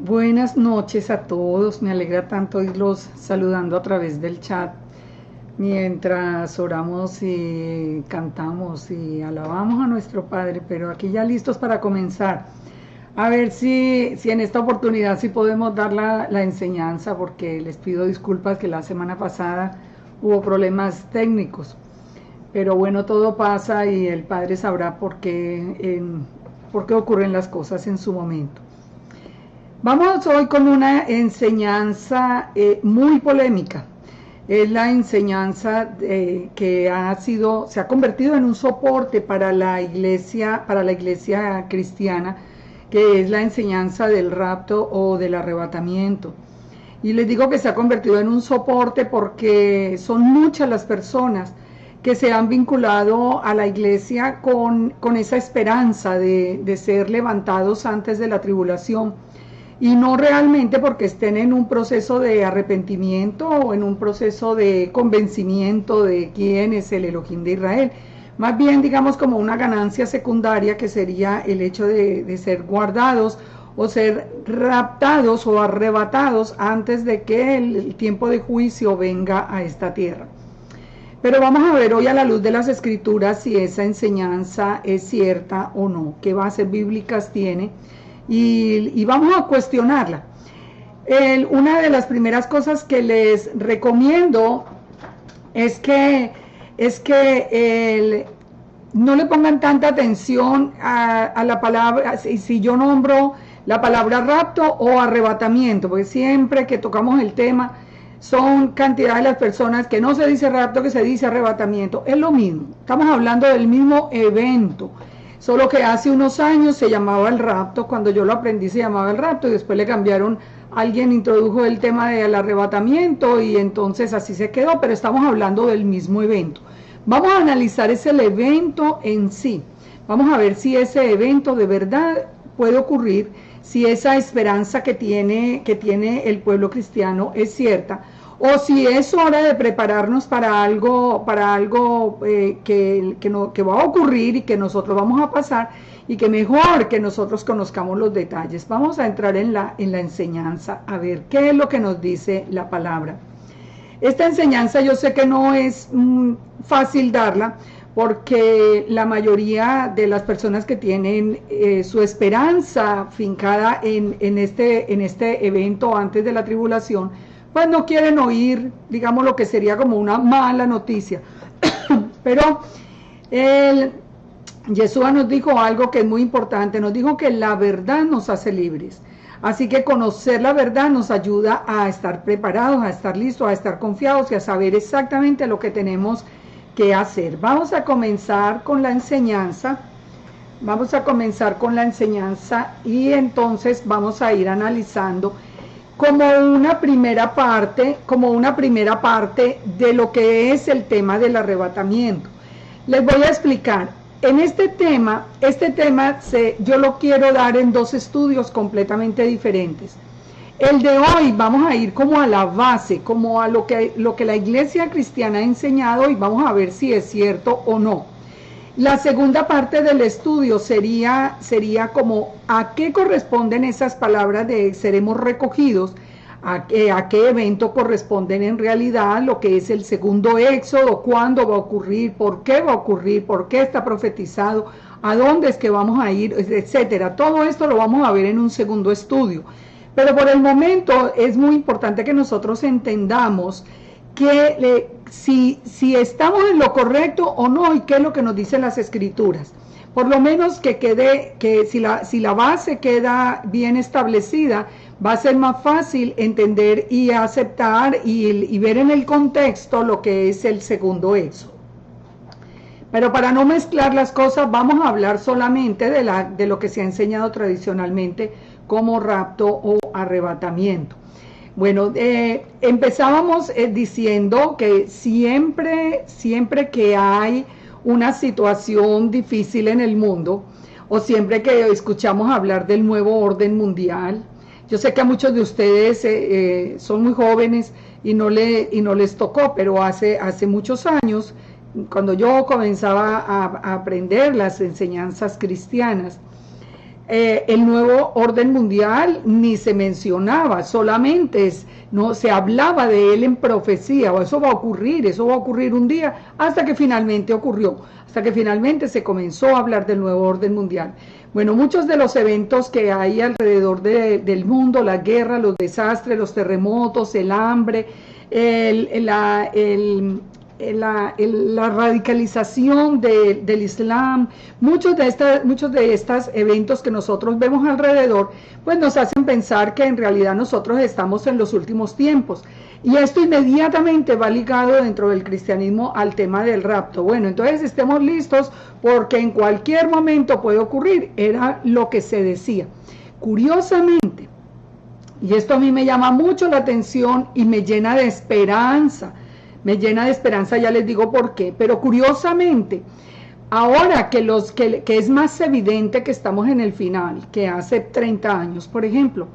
Buenas noches a todos, me alegra tanto irlos saludando a través del chat mientras oramos y cantamos y alabamos a nuestro Padre, pero aquí ya listos para comenzar. A ver si en esta oportunidad sí podemos dar la enseñanza, porque les pido disculpas que la semana pasada hubo problemas técnicos, pero bueno, todo pasa y el Padre sabrá por qué ocurren las cosas en su momento. Vamos hoy con una enseñanza muy polémica. Es la enseñanza que se ha convertido en un soporte para la iglesia cristiana, que es la enseñanza del rapto o del arrebatamiento. Y les digo que se ha convertido en un soporte porque son muchas las personas que se han vinculado a la iglesia con esa esperanza de ser levantados antes de la tribulación, y no realmente porque estén en un proceso de arrepentimiento o en un proceso de convencimiento de quién es el Elohim de Israel, más bien digamos como una ganancia secundaria, que sería el hecho de ser guardados o ser raptados o arrebatados antes de que el tiempo de juicio venga a esta tierra. Pero vamos a ver hoy a la luz de las escrituras si esa enseñanza es cierta o no, qué bases bíblicas tiene, y vamos a cuestionarla. Una de las primeras cosas que les recomiendo es que no le pongan tanta atención a la palabra, si yo nombro la palabra rapto o arrebatamiento, porque siempre que tocamos el tema son cantidad de las personas que no se dice rapto, que se dice arrebatamiento. Es lo mismo, estamos hablando del mismo evento, solo que hace unos años se llamaba el rapto. Cuando yo lo aprendí se llamaba el rapto, y después le cambiaron, alguien introdujo el tema del arrebatamiento y entonces así se quedó, pero estamos hablando del mismo evento. Vamos a analizar el evento en sí, vamos a ver si ese evento de verdad puede ocurrir, si esa esperanza que tiene el pueblo cristiano es cierta, o si es hora de prepararnos para algo que va a ocurrir y que nosotros vamos a pasar, y que mejor que nosotros conozcamos los detalles. Vamos a entrar en la enseñanza, a ver qué es lo que nos dice la palabra. Esta enseñanza yo sé que no es fácil darla, porque la mayoría de las personas que tienen su esperanza fincada en este evento antes de la tribulación, pues no quieren oír, digamos, lo que sería como una mala noticia. Pero Yeshua nos dijo algo que es muy importante, nos dijo que la verdad nos hace libres. Así que conocer la verdad nos ayuda a estar preparados, a estar listos, a estar confiados y a saber exactamente lo que tenemos que hacer. Vamos a comenzar con la enseñanza. Y entonces vamos a ir analizando como una primera parte de lo que es el tema del arrebatamiento. Les voy a explicar. En este tema yo lo quiero dar en dos estudios completamente diferentes. El de hoy vamos a ir como a la base, como a lo que la iglesia cristiana ha enseñado, y vamos a ver si es cierto o no. La segunda parte del estudio sería como a qué corresponden esas palabras de seremos recogidos, a qué evento corresponden en realidad, lo que es el segundo éxodo, cuándo va a ocurrir, por qué está profetizado, a dónde es que vamos a ir, etcétera. Todo esto lo vamos a ver en un segundo estudio. Pero por el momento es muy importante que nosotros entendamos que si estamos en lo correcto o no, y qué es lo que nos dicen las escrituras. Por lo menos que si la base queda bien establecida, va a ser más fácil entender y aceptar y ver en el contexto lo que es el segundo éxodo. Pero para no mezclar las cosas, vamos a hablar solamente de lo que se ha enseñado tradicionalmente como rapto o arrebatamiento. Bueno, empezábamos diciendo que siempre que hay una situación difícil en el mundo, o siempre que escuchamos hablar del nuevo orden mundial, yo sé que a muchos de ustedes son muy jóvenes y no les tocó, pero hace muchos años, cuando yo comenzaba a aprender las enseñanzas cristianas, el nuevo orden mundial ni se mencionaba, solamente no se hablaba de él en profecía, o eso va a ocurrir un día, hasta que finalmente ocurrió, hasta que finalmente se comenzó a hablar del nuevo orden mundial. Bueno, muchos de los eventos que hay alrededor del mundo, la guerra, los desastres, los terremotos, el hambre, la radicalización del Islam, muchos de estos eventos que nosotros vemos alrededor, pues nos hacen pensar que en realidad nosotros estamos en los últimos tiempos. Y esto inmediatamente va ligado dentro del cristianismo al tema del rapto. Bueno, entonces estemos listos porque en cualquier momento puede ocurrir, era lo que se decía. Curiosamente, y esto a mí me llama mucho la atención y me llena de esperanza, ya les digo por qué, pero curiosamente, ahora que es más evidente que estamos en el final, que hace 30 años, por ejemplo,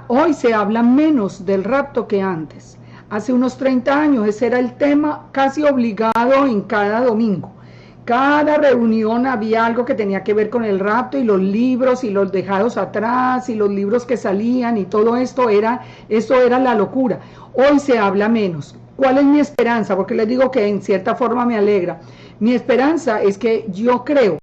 hoy se habla menos del rapto que antes. Hace unos 30 años ese era el tema casi obligado en cada domingo. Cada reunión había algo que tenía que ver con el rapto y los libros y los dejados atrás y los libros que salían y todo esto era la locura. Hoy se habla menos. ¿Cuál es mi esperanza? Porque les digo que en cierta forma me alegra. Mi esperanza es que yo creo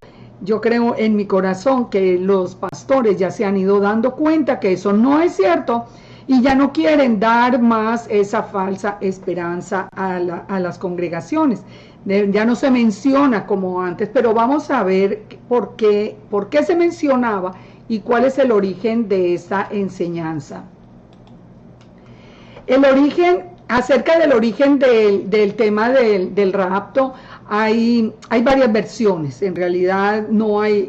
en mi corazón que los pastores ya se han ido dando cuenta que eso no es cierto y ya no quieren dar más esa falsa esperanza a las congregaciones. Ya no se menciona como antes, pero vamos a ver por qué se mencionaba y cuál es el origen de esta enseñanza. Acerca del origen del tema del rapto, hay varias versiones. En realidad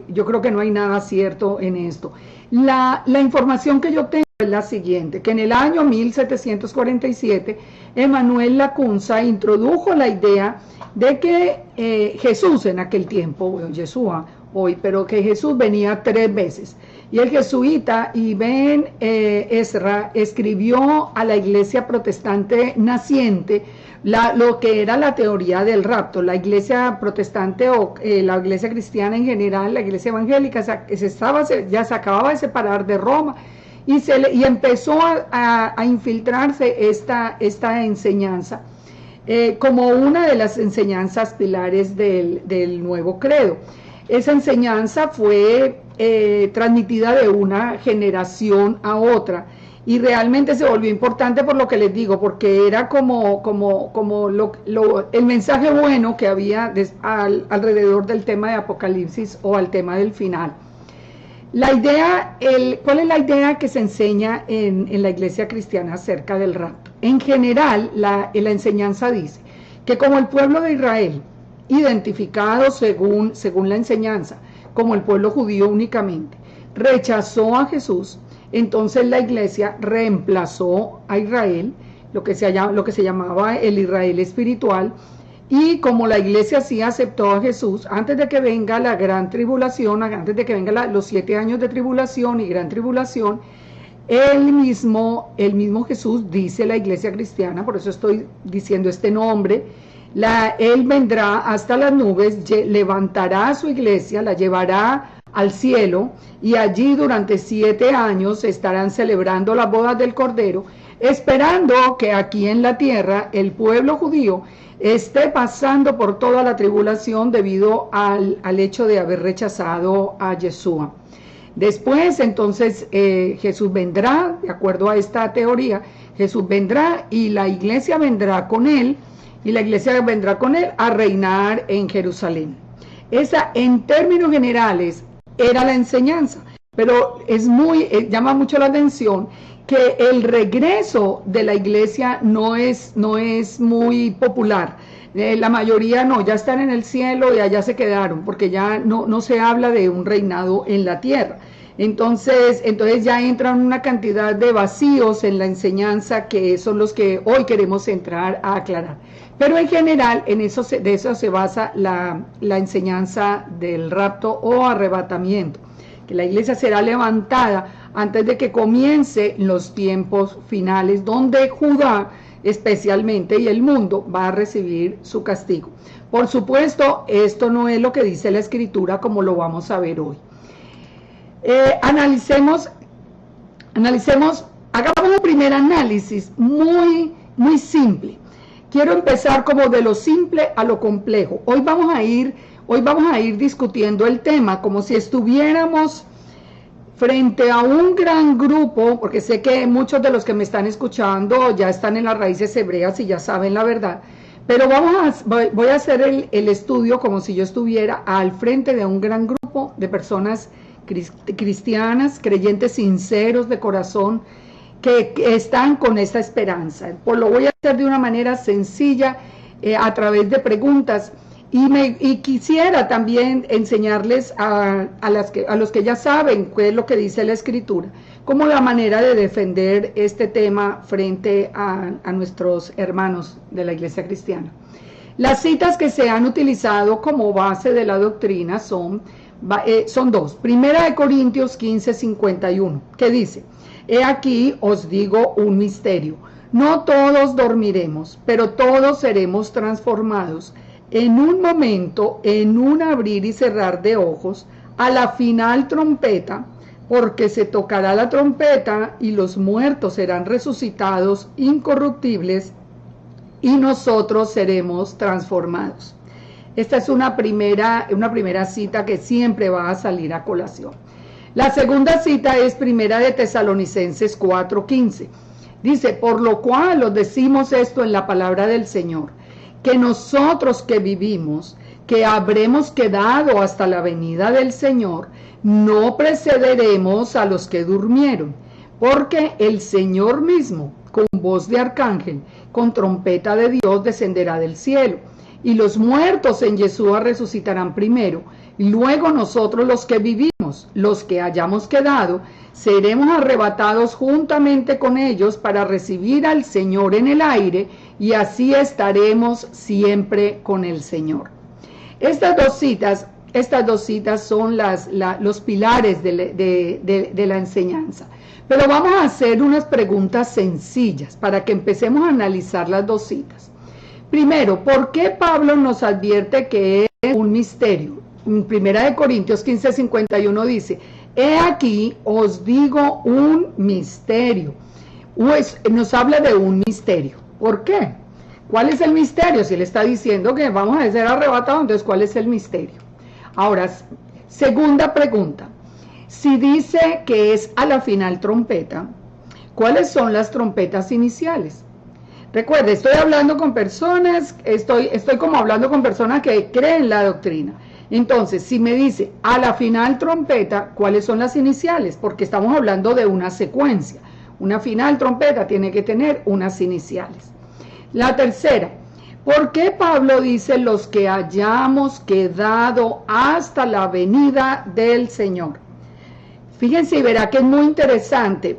yo creo que no hay nada cierto en esto. La información que yo tengo es la siguiente, que en el año 1747, Emanuel Lacunza introdujo la idea de que Jesús en aquel tiempo, Yeshua hoy, pero que Jesús venía 3 veces. Y el jesuita Ibn Ezra escribió a la iglesia protestante naciente lo que era la teoría del rapto. La iglesia protestante o la iglesia cristiana en general, la iglesia evangélica, ya se acababa de separar de Roma y empezó a infiltrarse esta enseñanza como una de las enseñanzas pilares del nuevo credo. Esa enseñanza fue transmitida de una generación a otra y realmente se volvió importante por lo que les digo, porque era como el mensaje bueno que había alrededor del tema de Apocalipsis o al tema del final. ¿Cuál es la idea que se enseña en la iglesia cristiana acerca del rapto? En general, la enseñanza dice que como el pueblo de Israel, identificado según la enseñanza, como el pueblo judío únicamente, rechazó a Jesús, entonces la iglesia reemplazó a Israel, lo que se llamaba el Israel espiritual, y como la iglesia sí aceptó a Jesús, antes de que venga la gran tribulación, antes de que vengan los 7 años de tribulación y gran tribulación, el mismo Jesús, dice la iglesia cristiana, por eso estoy diciendo este nombre, Él vendrá hasta las nubes, levantará a su iglesia, la llevará al cielo y allí durante 7 años estarán celebrando las bodas del Cordero, esperando que aquí en la tierra el pueblo judío esté pasando por toda la tribulación debido al hecho de haber rechazado a Yeshua. Después entonces Jesús vendrá, de acuerdo a esta teoría, Jesús vendrá y la iglesia vendrá con él, a reinar en Jerusalén. Esa, en términos generales, era la enseñanza, pero llama mucho la atención que el regreso de la iglesia no es muy popular. La mayoría ya están en el cielo y allá se quedaron, porque ya no se habla de un reinado en la tierra. Entonces ya entran una cantidad de vacíos en la enseñanza que son los que hoy queremos entrar a aclarar. Pero en general de eso se basa la enseñanza del rapto o arrebatamiento, que la iglesia será levantada antes de que comience los tiempos finales, donde Judá especialmente y el mundo va a recibir su castigo. Por supuesto, esto no es lo que dice la Escritura como lo vamos a ver hoy. Analicemos, hagamos un primer análisis muy simple. Quiero empezar como de lo simple a lo complejo. Hoy vamos a ir discutiendo el tema como si estuviéramos frente a un gran grupo, porque sé que muchos de los que me están escuchando ya están en las raíces hebreas y ya saben la verdad, pero voy a hacer el estudio como si yo estuviera al frente de un gran grupo de personas cristianas, creyentes sinceros de corazón, que están con esta esperanza. Pues lo voy a hacer de una manera sencilla, a través de preguntas, y quisiera también enseñarles a los que ya saben qué es lo que dice la Escritura, como la manera de defender este tema frente a nuestros hermanos de la Iglesia cristiana. Las citas que se han utilizado como base de la doctrina son dos. Primera de Corintios 15:51, que dice: he aquí os digo un misterio, no todos dormiremos, pero todos seremos transformados en un momento, en un abrir y cerrar de ojos, a la final trompeta, porque se tocará la trompeta y los muertos serán resucitados incorruptibles y nosotros seremos transformados. Esta es una primera cita que siempre va a salir a colación. La segunda cita es primera de Tesalonicenses 4:15. Dice: por lo cual os decimos esto en la palabra del Señor, que nosotros que vivimos, que habremos quedado hasta la venida del Señor, no precederemos a los que durmieron, porque el Señor mismo, con voz de arcángel, con trompeta de Dios, descenderá del cielo, y los muertos en Yeshua resucitarán primero, y luego nosotros los que vivimos, los que hayamos quedado, seremos arrebatados juntamente con ellos para recibir al Señor en el aire, y así estaremos siempre con el Señor. Estas dos citas son los pilares de la enseñanza. Pero vamos a hacer unas preguntas sencillas para que empecemos a analizar las dos citas. Primero, ¿por qué Pablo nos advierte que es un misterio? En 1 Corintios 15:51 dice: he aquí os digo un misterio. Nos habla de un misterio. ¿Por qué? ¿Cuál es el misterio? Si él está diciendo que vamos a ser arrebatados, entonces ¿cuál es el misterio? Ahora, segunda pregunta. Si dice que es a la final trompeta, ¿cuáles son las trompetas iniciales? Recuerde, estoy hablando con personas, estoy como hablando con personas que creen la doctrina. Entonces, si me dice a la final trompeta, ¿cuáles son las iniciales? Porque estamos hablando de una secuencia. Una final trompeta tiene que tener unas iniciales. La tercera, ¿por qué Pablo dice los que hayamos quedado hasta la venida del Señor? Fíjense y verá que es muy interesante,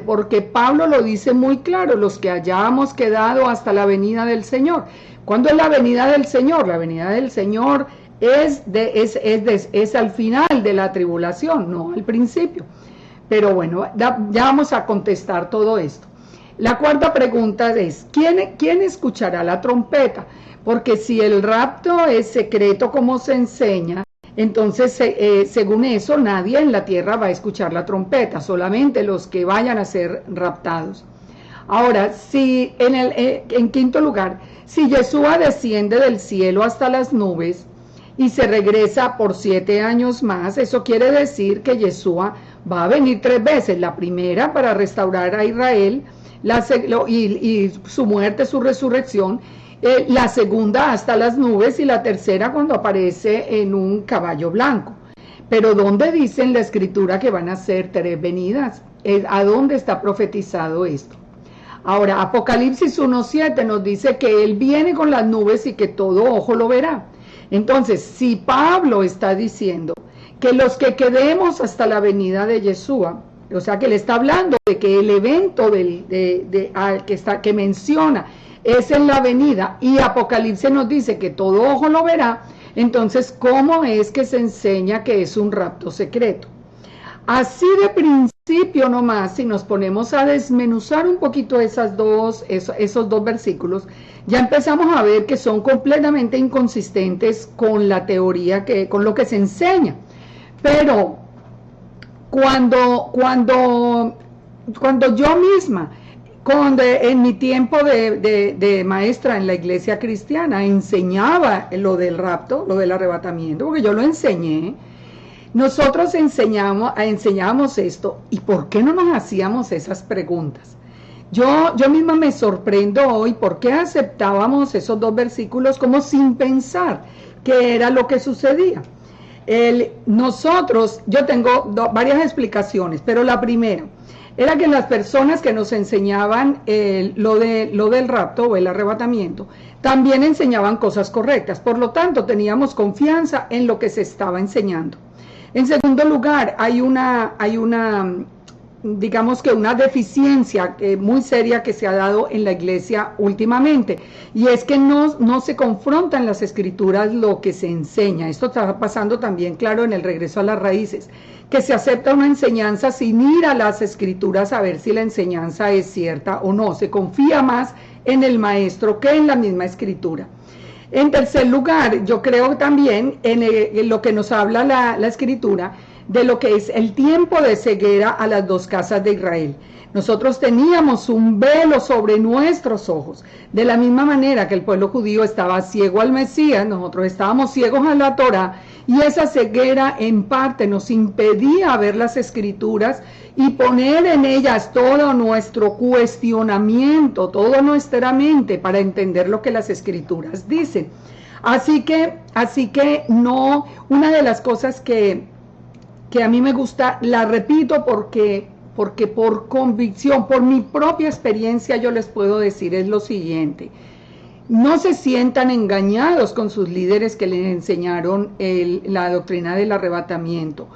porque Pablo lo dice muy claro: los que hayamos quedado hasta la venida del Señor. ¿Cuándo es la venida del Señor? La venida del Señor es al final de la tribulación, no al principio. Pero bueno, ya vamos a contestar todo esto. La cuarta pregunta es: ¿quién escuchará la trompeta? Porque si el rapto es secreto como se enseña, entonces según eso nadie en la tierra va a escuchar la trompeta, solamente los que vayan a ser raptados. Ahora, si en quinto lugar, si Yeshua desciende del cielo hasta las nubes y se regresa por 7 años más, eso quiere decir que Yeshua va a venir 3 veces: la primera para restaurar a Israel, y su muerte, su resurrección, la segunda hasta las nubes, y la tercera cuando aparece en un caballo blanco. Pero ¿dónde dice en la Escritura que van a ser 3 venidas? ¿A dónde está profetizado esto? Ahora, Apocalipsis 1:7 nos dice que Él viene con las nubes y que todo ojo lo verá. Entonces, si Pablo está diciendo que los que quedemos hasta la venida de Yeshua, o sea que le está hablando de que el evento que menciona es en la venida, y Apocalipsis nos dice que todo ojo lo verá, entonces ¿cómo es que se enseña que es un rapto secreto? Así de principio nomás, si nos ponemos a desmenuzar un poquito esos dos versículos, ya empezamos a ver que son completamente inconsistentes con la teoría, con lo que se enseña. Pero cuando yo misma, en mi tiempo de maestra en la iglesia cristiana, enseñaba lo del rapto, lo del arrebatamiento, porque yo lo enseñé, nosotros enseñábamos esto, ¿y por qué no nos hacíamos esas preguntas? Yo misma me sorprendo hoy por qué aceptábamos esos dos versículos como sin pensar qué era lo que sucedía. Yo tengo varias explicaciones, pero la primera era que las personas que nos enseñaban lo del rapto o el arrebatamiento también enseñaban cosas correctas, por lo tanto teníamos confianza en lo que se estaba enseñando. En segundo lugar, hay una digamos que una deficiencia muy seria que se ha dado en la iglesia últimamente, y es que no se confronta en las escrituras lo que se enseña. Esto está pasando también, claro, en el regreso a las raíces, que se acepta una enseñanza sin ir a las escrituras a ver si la enseñanza es cierta o no, se confía más en el maestro que en la misma escritura. En tercer lugar, yo creo también en lo que nos habla la escritura, de lo que es el tiempo de ceguera a las dos casas de Israel. Nosotros teníamos un velo sobre nuestros ojos, de la misma manera que el pueblo judío estaba ciego al Mesías, nosotros estábamos ciegos a la Torá, y esa ceguera en parte nos impedía ver las escrituras y poner en ellas todo nuestro cuestionamiento, toda nuestra mente para entender lo que las escrituras dicen. Así que no, una de las cosas que a mí me gusta, la repito porque por convicción, por mi propia experiencia yo les puedo decir es lo siguiente: no se sientan engañados con sus líderes que les enseñaron la doctrina del arrebatamiento.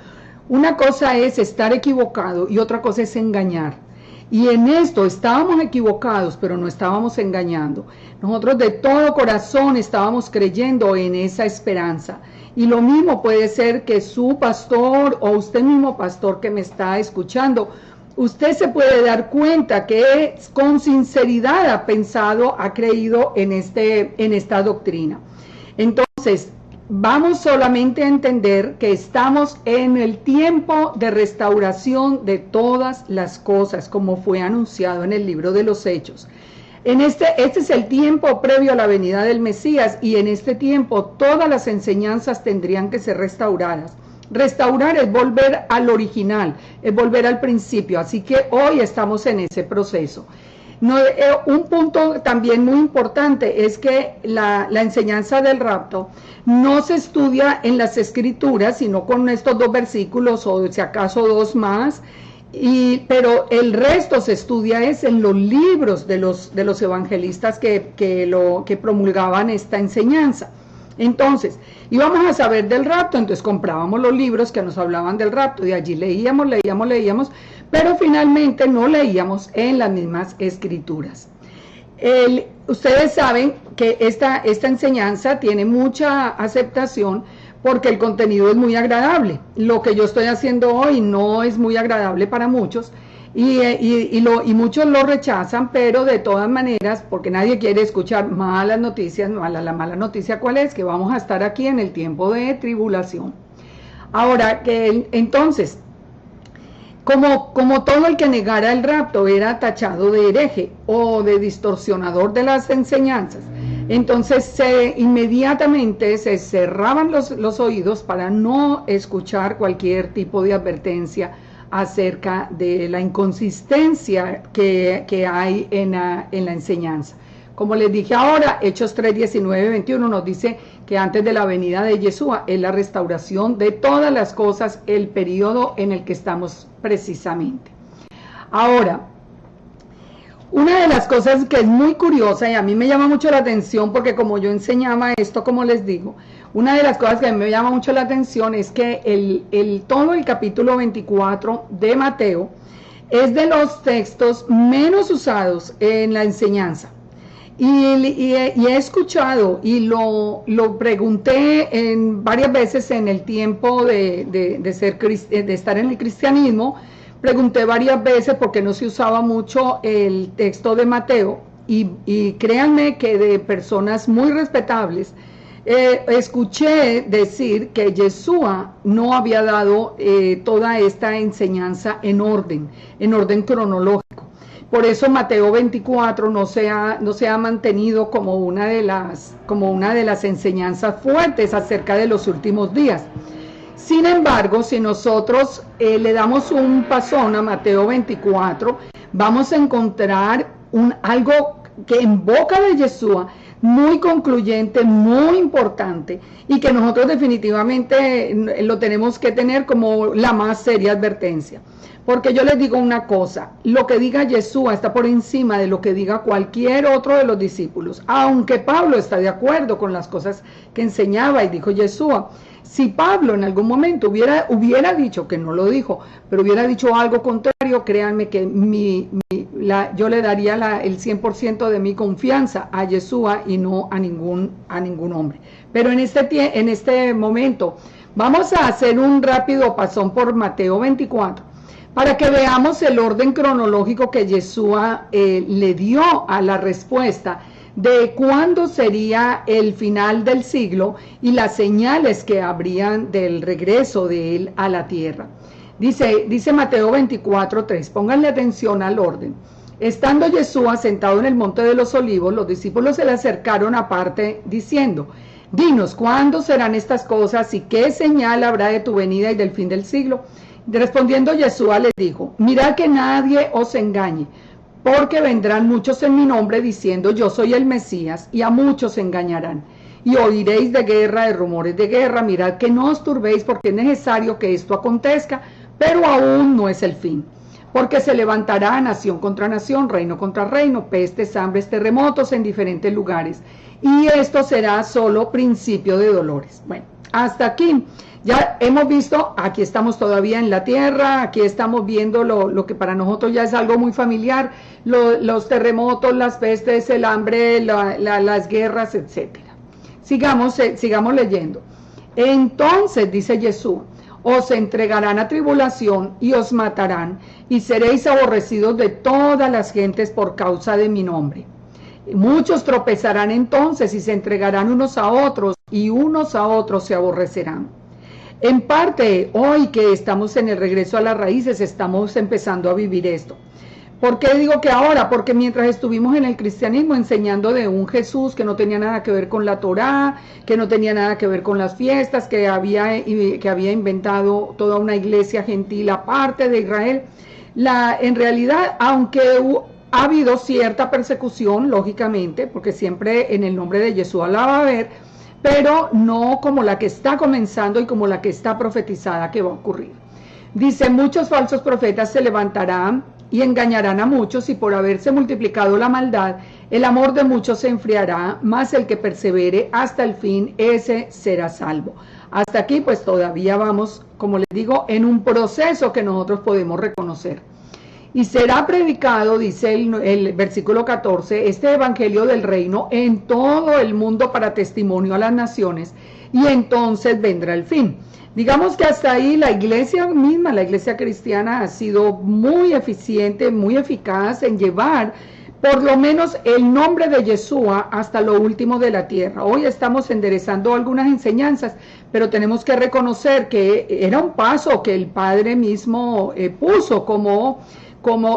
Una cosa es estar equivocado y otra cosa es engañar. Y en esto estábamos equivocados, pero no estábamos engañando. Nosotros de todo corazón estábamos creyendo en esa esperanza. Y lo mismo puede ser que su pastor o usted mismo pastor que me está escuchando, usted se puede dar cuenta que con sinceridad ha pensado, ha creído en esta doctrina. Entonces, vamos solamente a entender que estamos en el tiempo de restauración de todas las cosas, como fue anunciado en el libro de los Hechos. Este es el tiempo previo a la venida del Mesías, y en este tiempo todas las enseñanzas tendrían que ser restauradas. Restaurar es volver al original, es volver al principio, así que hoy estamos en ese proceso. Un punto también muy importante es que la enseñanza del rapto no se estudia en las escrituras, sino con estos dos versículos o si acaso dos más, pero el resto se estudia es en los libros de los evangelistas que promulgaban esta enseñanza. Entonces, íbamos a saber del rapto, entonces comprábamos los libros que nos hablaban del rapto, y allí leíamos, pero finalmente no leíamos en las mismas escrituras. Ustedes saben que esta enseñanza tiene mucha aceptación porque el contenido es muy agradable. Lo que yo estoy haciendo hoy no es muy agradable para muchos, y muchos lo rechazan, pero de todas maneras, porque nadie quiere escuchar malas noticias. La mala noticia, ¿cuál es? Que vamos a estar aquí en el tiempo de tribulación. Ahora, entonces, como todo el que negara el rapto era tachado de hereje o de distorsionador de las enseñanzas, entonces inmediatamente se cerraban los oídos para no escuchar cualquier tipo de advertencia acerca de la inconsistencia que hay en la enseñanza. Como les dije ahora, Hechos 3, 19, 21 nos dice que antes de la venida de Yeshua es la restauración de todas las cosas, el periodo en el que estamos precisamente. Ahora, una de las cosas que es muy curiosa y a mí me llama mucho la atención, porque como yo enseñaba esto, como les digo, una de las cosas que a mí me llama mucho la atención es que todo el capítulo 24 de Mateo es de los textos menos usados en la enseñanza. Y he escuchado y lo pregunté varias veces en el tiempo de estar en el cristianismo. Pregunté varias veces porque no se usaba mucho el texto de Mateo, y créanme que de personas muy respetables Escuché decir que Yeshua no había dado toda esta enseñanza en orden cronológico. Por eso Mateo 24 no se ha mantenido como una de las enseñanzas fuertes acerca de los últimos días. Sin embargo, si nosotros le damos un pasón a Mateo 24, vamos a encontrar algo que en boca de Yeshua muy concluyente, muy importante, y que nosotros definitivamente lo tenemos que tener como la más seria advertencia. Porque yo les digo una cosa, lo que diga Yeshua está por encima de lo que diga cualquier otro de los discípulos, aunque Pablo está de acuerdo con las cosas que enseñaba y dijo Yeshua. Si Pablo en algún momento hubiera dicho, que no lo dijo, pero hubiera dicho algo contrario, créanme que yo le daría el 100% de mi confianza a Yeshua y no a ningún hombre. Pero en este momento vamos a hacer un rápido pasón por Mateo 24 para que veamos el orden cronológico que Yeshua le dio a la respuesta de cuándo sería el final del siglo y las señales que habrían del regreso de él a la tierra. Dice Mateo 24:3, pónganle atención al orden. Estando Yeshua sentado en el monte de los olivos, los discípulos se le acercaron aparte diciendo: dinos, ¿cuándo serán estas cosas y qué señal habrá de tu venida y del fin del siglo? Respondiendo Yeshua les dijo: mirad que nadie os engañe, porque vendrán muchos en mi nombre diciendo yo soy el Mesías, y a muchos engañarán. Y oiréis de guerra, de rumores de guerra. Mirad que no os turbéis, porque es necesario que esto acontezca, pero aún no es el fin. Porque se levantará nación contra nación, reino contra reino, pestes, hambres, terremotos en diferentes lugares. Y esto será solo principio de dolores. Bueno, hasta aquí. Ya hemos visto, aquí estamos todavía en la tierra, aquí estamos viendo lo que para nosotros ya es algo muy familiar, los terremotos, las pestes, el hambre, las guerras, etc. Sigamos leyendo. Entonces, dice Jesús, os entregarán a tribulación y os matarán, y seréis aborrecidos de todas las gentes por causa de mi nombre. Muchos tropezarán entonces y se entregarán unos a otros, y unos a otros se aborrecerán. En parte, hoy que estamos en el regreso a las raíces, estamos empezando a vivir esto. ¿Por qué digo que ahora? Porque mientras estuvimos en el cristianismo enseñando de un Jesús que no tenía nada que ver con la Torá, que no tenía nada que ver con las fiestas, que había inventado toda una iglesia gentil aparte de Israel, en realidad, aunque ha habido cierta persecución, lógicamente, porque siempre en el nombre de Yeshua la va a haber, pero no como la que está comenzando y como la que está profetizada que va a ocurrir. Dice, muchos falsos profetas se levantarán y engañarán a muchos, y por haberse multiplicado la maldad, el amor de muchos se enfriará, mas el que persevere hasta el fin, ese será salvo. Hasta aquí pues todavía vamos, como les digo, en un proceso que nosotros podemos reconocer. Y será predicado, dice el versículo 14, este evangelio del reino en todo el mundo para testimonio a las naciones, y entonces vendrá el fin. Digamos que hasta ahí la iglesia misma, la iglesia cristiana, ha sido muy eficiente, muy eficaz en llevar por lo menos el nombre de Yeshua hasta lo último de la tierra. Hoy estamos enderezando algunas enseñanzas, pero tenemos que reconocer que era un paso que el Padre mismo puso como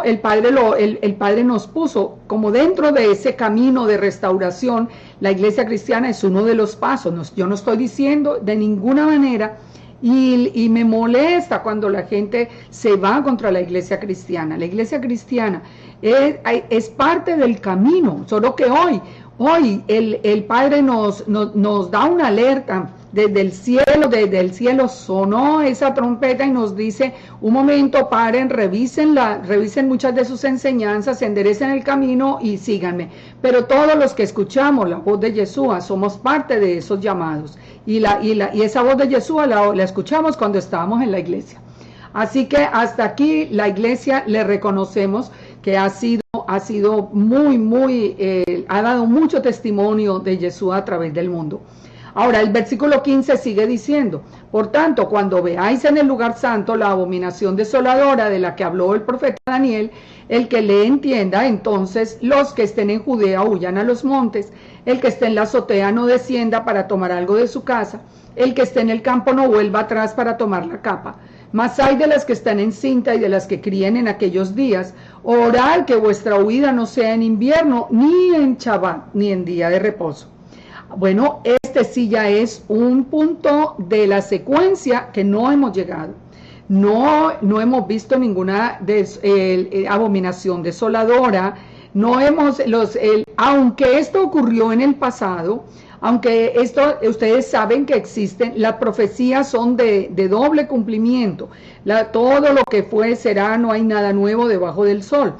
el Padre nos puso como dentro de ese camino de restauración. La iglesia cristiana es uno de los pasos. Yo no estoy diciendo de ninguna manera, y me molesta cuando la gente se va contra la iglesia cristiana. La iglesia cristiana es parte del camino, solo que hoy el Padre nos da una alerta. Desde el cielo sonó esa trompeta y nos dice, un momento, paren, revisen muchas de sus enseñanzas, enderecen el camino y síganme. Pero todos los que escuchamos la voz de Yeshua somos parte de esos llamados, y esa voz de Yeshua la escuchamos cuando estábamos en la iglesia. Así que hasta aquí la iglesia le reconocemos que ha sido ha dado mucho testimonio de Yeshua a través del mundo. Ahora, el versículo 15 sigue diciendo, por tanto, cuando veáis en el lugar santo la abominación desoladora de la que habló el profeta Daniel, el que le entienda, entonces los que estén en Judea huyan a los montes, el que esté en la azotea no descienda para tomar algo de su casa, el que esté en el campo no vuelva atrás para tomar la capa. Mas hay de las que están en cinta y de las que críen en aquellos días, orad que vuestra huida no sea en invierno, ni en Shabbat, ni en día de reposo. Bueno, este sí ya es un punto de la secuencia que no hemos llegado. No hemos visto ninguna abominación desoladora, aunque esto ocurrió en el pasado, aunque ustedes saben que existen, las profecías son de doble cumplimiento, todo lo que fue será, no hay nada nuevo debajo del sol.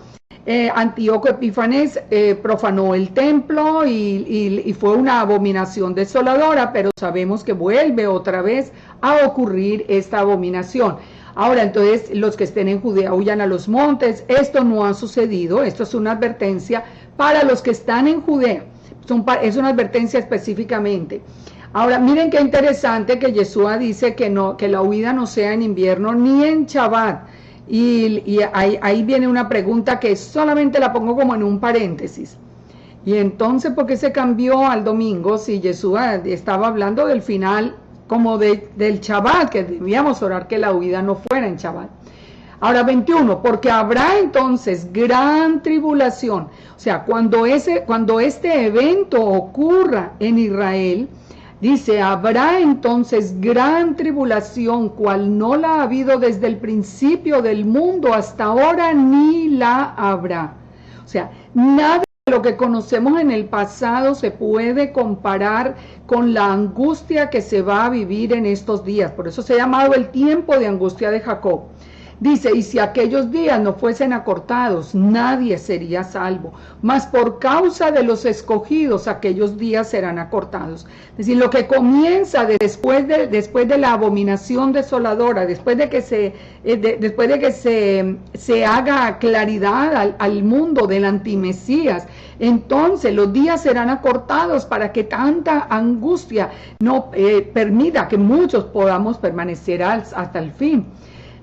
Antíoco Epífanes profanó el templo y fue una abominación desoladora, pero sabemos que vuelve otra vez a ocurrir esta abominación. Ahora, entonces, los que estén en Judea huyan a los montes. Esto no ha sucedido, esto es una advertencia para los que están en Judea, es una advertencia específicamente. Ahora, miren qué interesante que Yeshua dice que la huida no sea en invierno ni en Shabbat. Y ahí viene una pregunta que solamente la pongo como en un paréntesis. Y entonces, ¿por qué se cambió al domingo si Yeshua estaba hablando del final como del Shabbat, que debíamos orar que la huida no fuera en Shabbat? Ahora 21, porque habrá entonces gran tribulación. O sea, cuando este evento ocurra en Israel, dice, habrá entonces gran tribulación, cual no la ha habido desde el principio del mundo hasta ahora, ni la habrá. O sea, nada de lo que conocemos en el pasado se puede comparar con la angustia que se va a vivir en estos días. Por eso se ha llamado el tiempo de angustia de Jacob. Dice, y si aquellos días no fuesen acortados, nadie sería salvo, mas por causa de los escogidos, aquellos días serán acortados. Es decir, lo que comienza después de la abominación desoladora, después de que se haga claridad al mundo del antimesías, entonces los días serán acortados para que tanta angustia no permita que muchos podamos permanecer hasta el fin.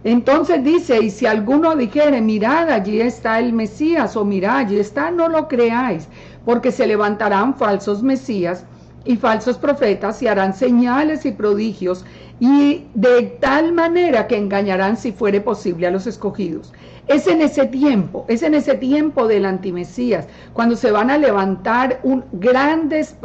Entonces dice, y si alguno dijere, mirad, allí está el Mesías, o mirad, allí está, no lo creáis, porque se levantarán falsos Mesías y falsos profetas, y harán señales y prodigios, y de tal manera que engañarán, si fuere posible, a los escogidos. Es en ese tiempo del antimesías, cuando se van a levantar grandes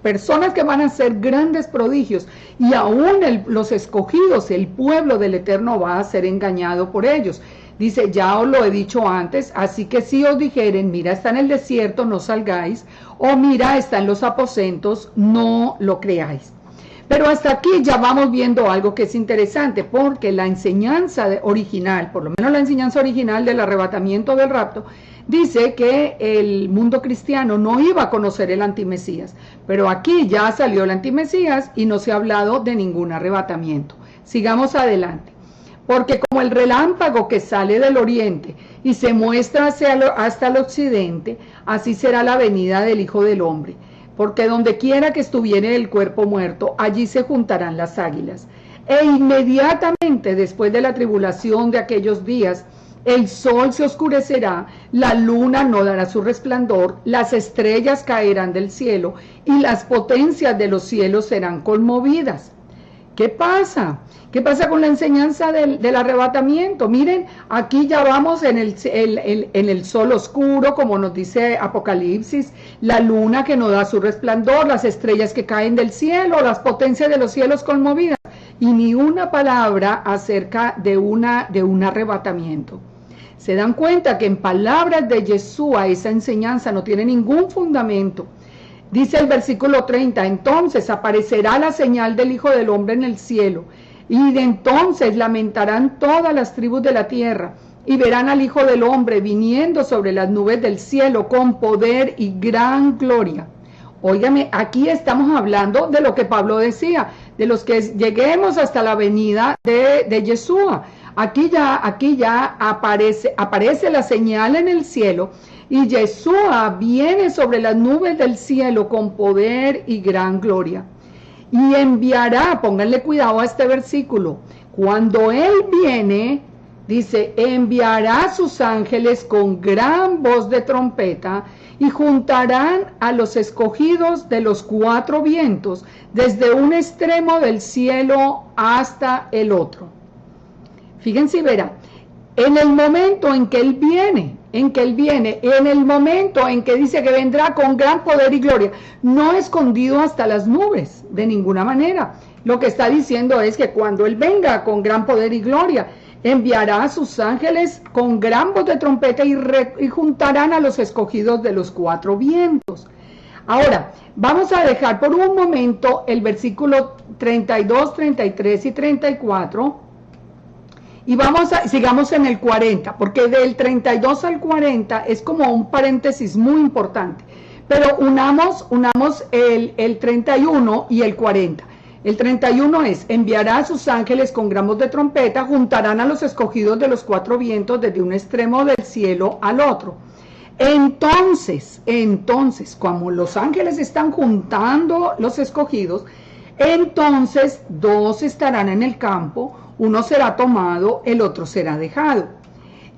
personas que van a hacer grandes prodigios, y aún los escogidos, el pueblo del Eterno, va a ser engañado por ellos. Dice, ya os lo he dicho antes, así que si os dijeren, mira, está en el desierto, no salgáis, o mira, está en los aposentos, no lo creáis. Pero hasta aquí ya vamos viendo algo que es interesante, porque la enseñanza original, por lo menos la enseñanza original del arrebatamiento del rapto, dice que el mundo cristiano no iba a conocer el antimesías, pero aquí ya salió el antimesías y no se ha hablado de ningún arrebatamiento. Sigamos adelante. Porque como el relámpago que sale del oriente y se muestra hasta el occidente, así será la venida del Hijo del Hombre. Porque donde quiera que estuviere el cuerpo muerto, allí se juntarán las águilas. E inmediatamente después de la tribulación de aquellos días, el sol se oscurecerá, la luna no dará su resplandor, las estrellas caerán del cielo, y las potencias de los cielos serán conmovidas. ¿Qué pasa? ¿Qué pasa con la enseñanza del arrebatamiento? Miren, aquí ya vamos en el sol oscuro, como nos dice Apocalipsis, la luna que no da su resplandor, las estrellas que caen del cielo, las potencias de los cielos conmovidas, y ni una palabra acerca de un arrebatamiento. Se dan cuenta que en palabras de Yeshua esa enseñanza no tiene ningún fundamento. Dice el versículo 30, entonces aparecerá la señal del Hijo del Hombre en el cielo, y de entonces lamentarán todas las tribus de la tierra, y verán al Hijo del Hombre viniendo sobre las nubes del cielo con poder y gran gloria. Óigame, aquí estamos hablando de lo que Pablo decía, de los que lleguemos hasta la venida de Yeshua. Aquí ya aparece la señal en el cielo, y Yeshua viene sobre las nubes del cielo con poder y gran gloria. y enviará, pónganle cuidado a este versículo, cuando Él viene, dice, enviará a sus ángeles con gran voz de trompeta y juntarán a los escogidos de los cuatro vientos, desde un extremo del cielo hasta el otro. Fíjense y verán, en el momento en que Él viene, en el momento en que dice que vendrá con gran poder y gloria, no escondido hasta las nubes, de ninguna manera. Lo que está diciendo es que cuando Él venga con gran poder y gloria, enviará a sus ángeles con gran voz de trompeta y juntarán a los escogidos de los cuatro vientos. Ahora, vamos a dejar por un momento el versículo 32, 33 y 34 y sigamos en el 40, porque del 32 al 40 es como un paréntesis muy importante, pero unamos el 31 y el 40. El 31 es, enviará a sus ángeles con gran voz de trompeta, juntarán a los escogidos de los cuatro vientos desde un extremo del cielo al otro. Entonces, como los ángeles están juntando los escogidos, entonces dos estarán en el campo, uno será tomado, el otro será dejado.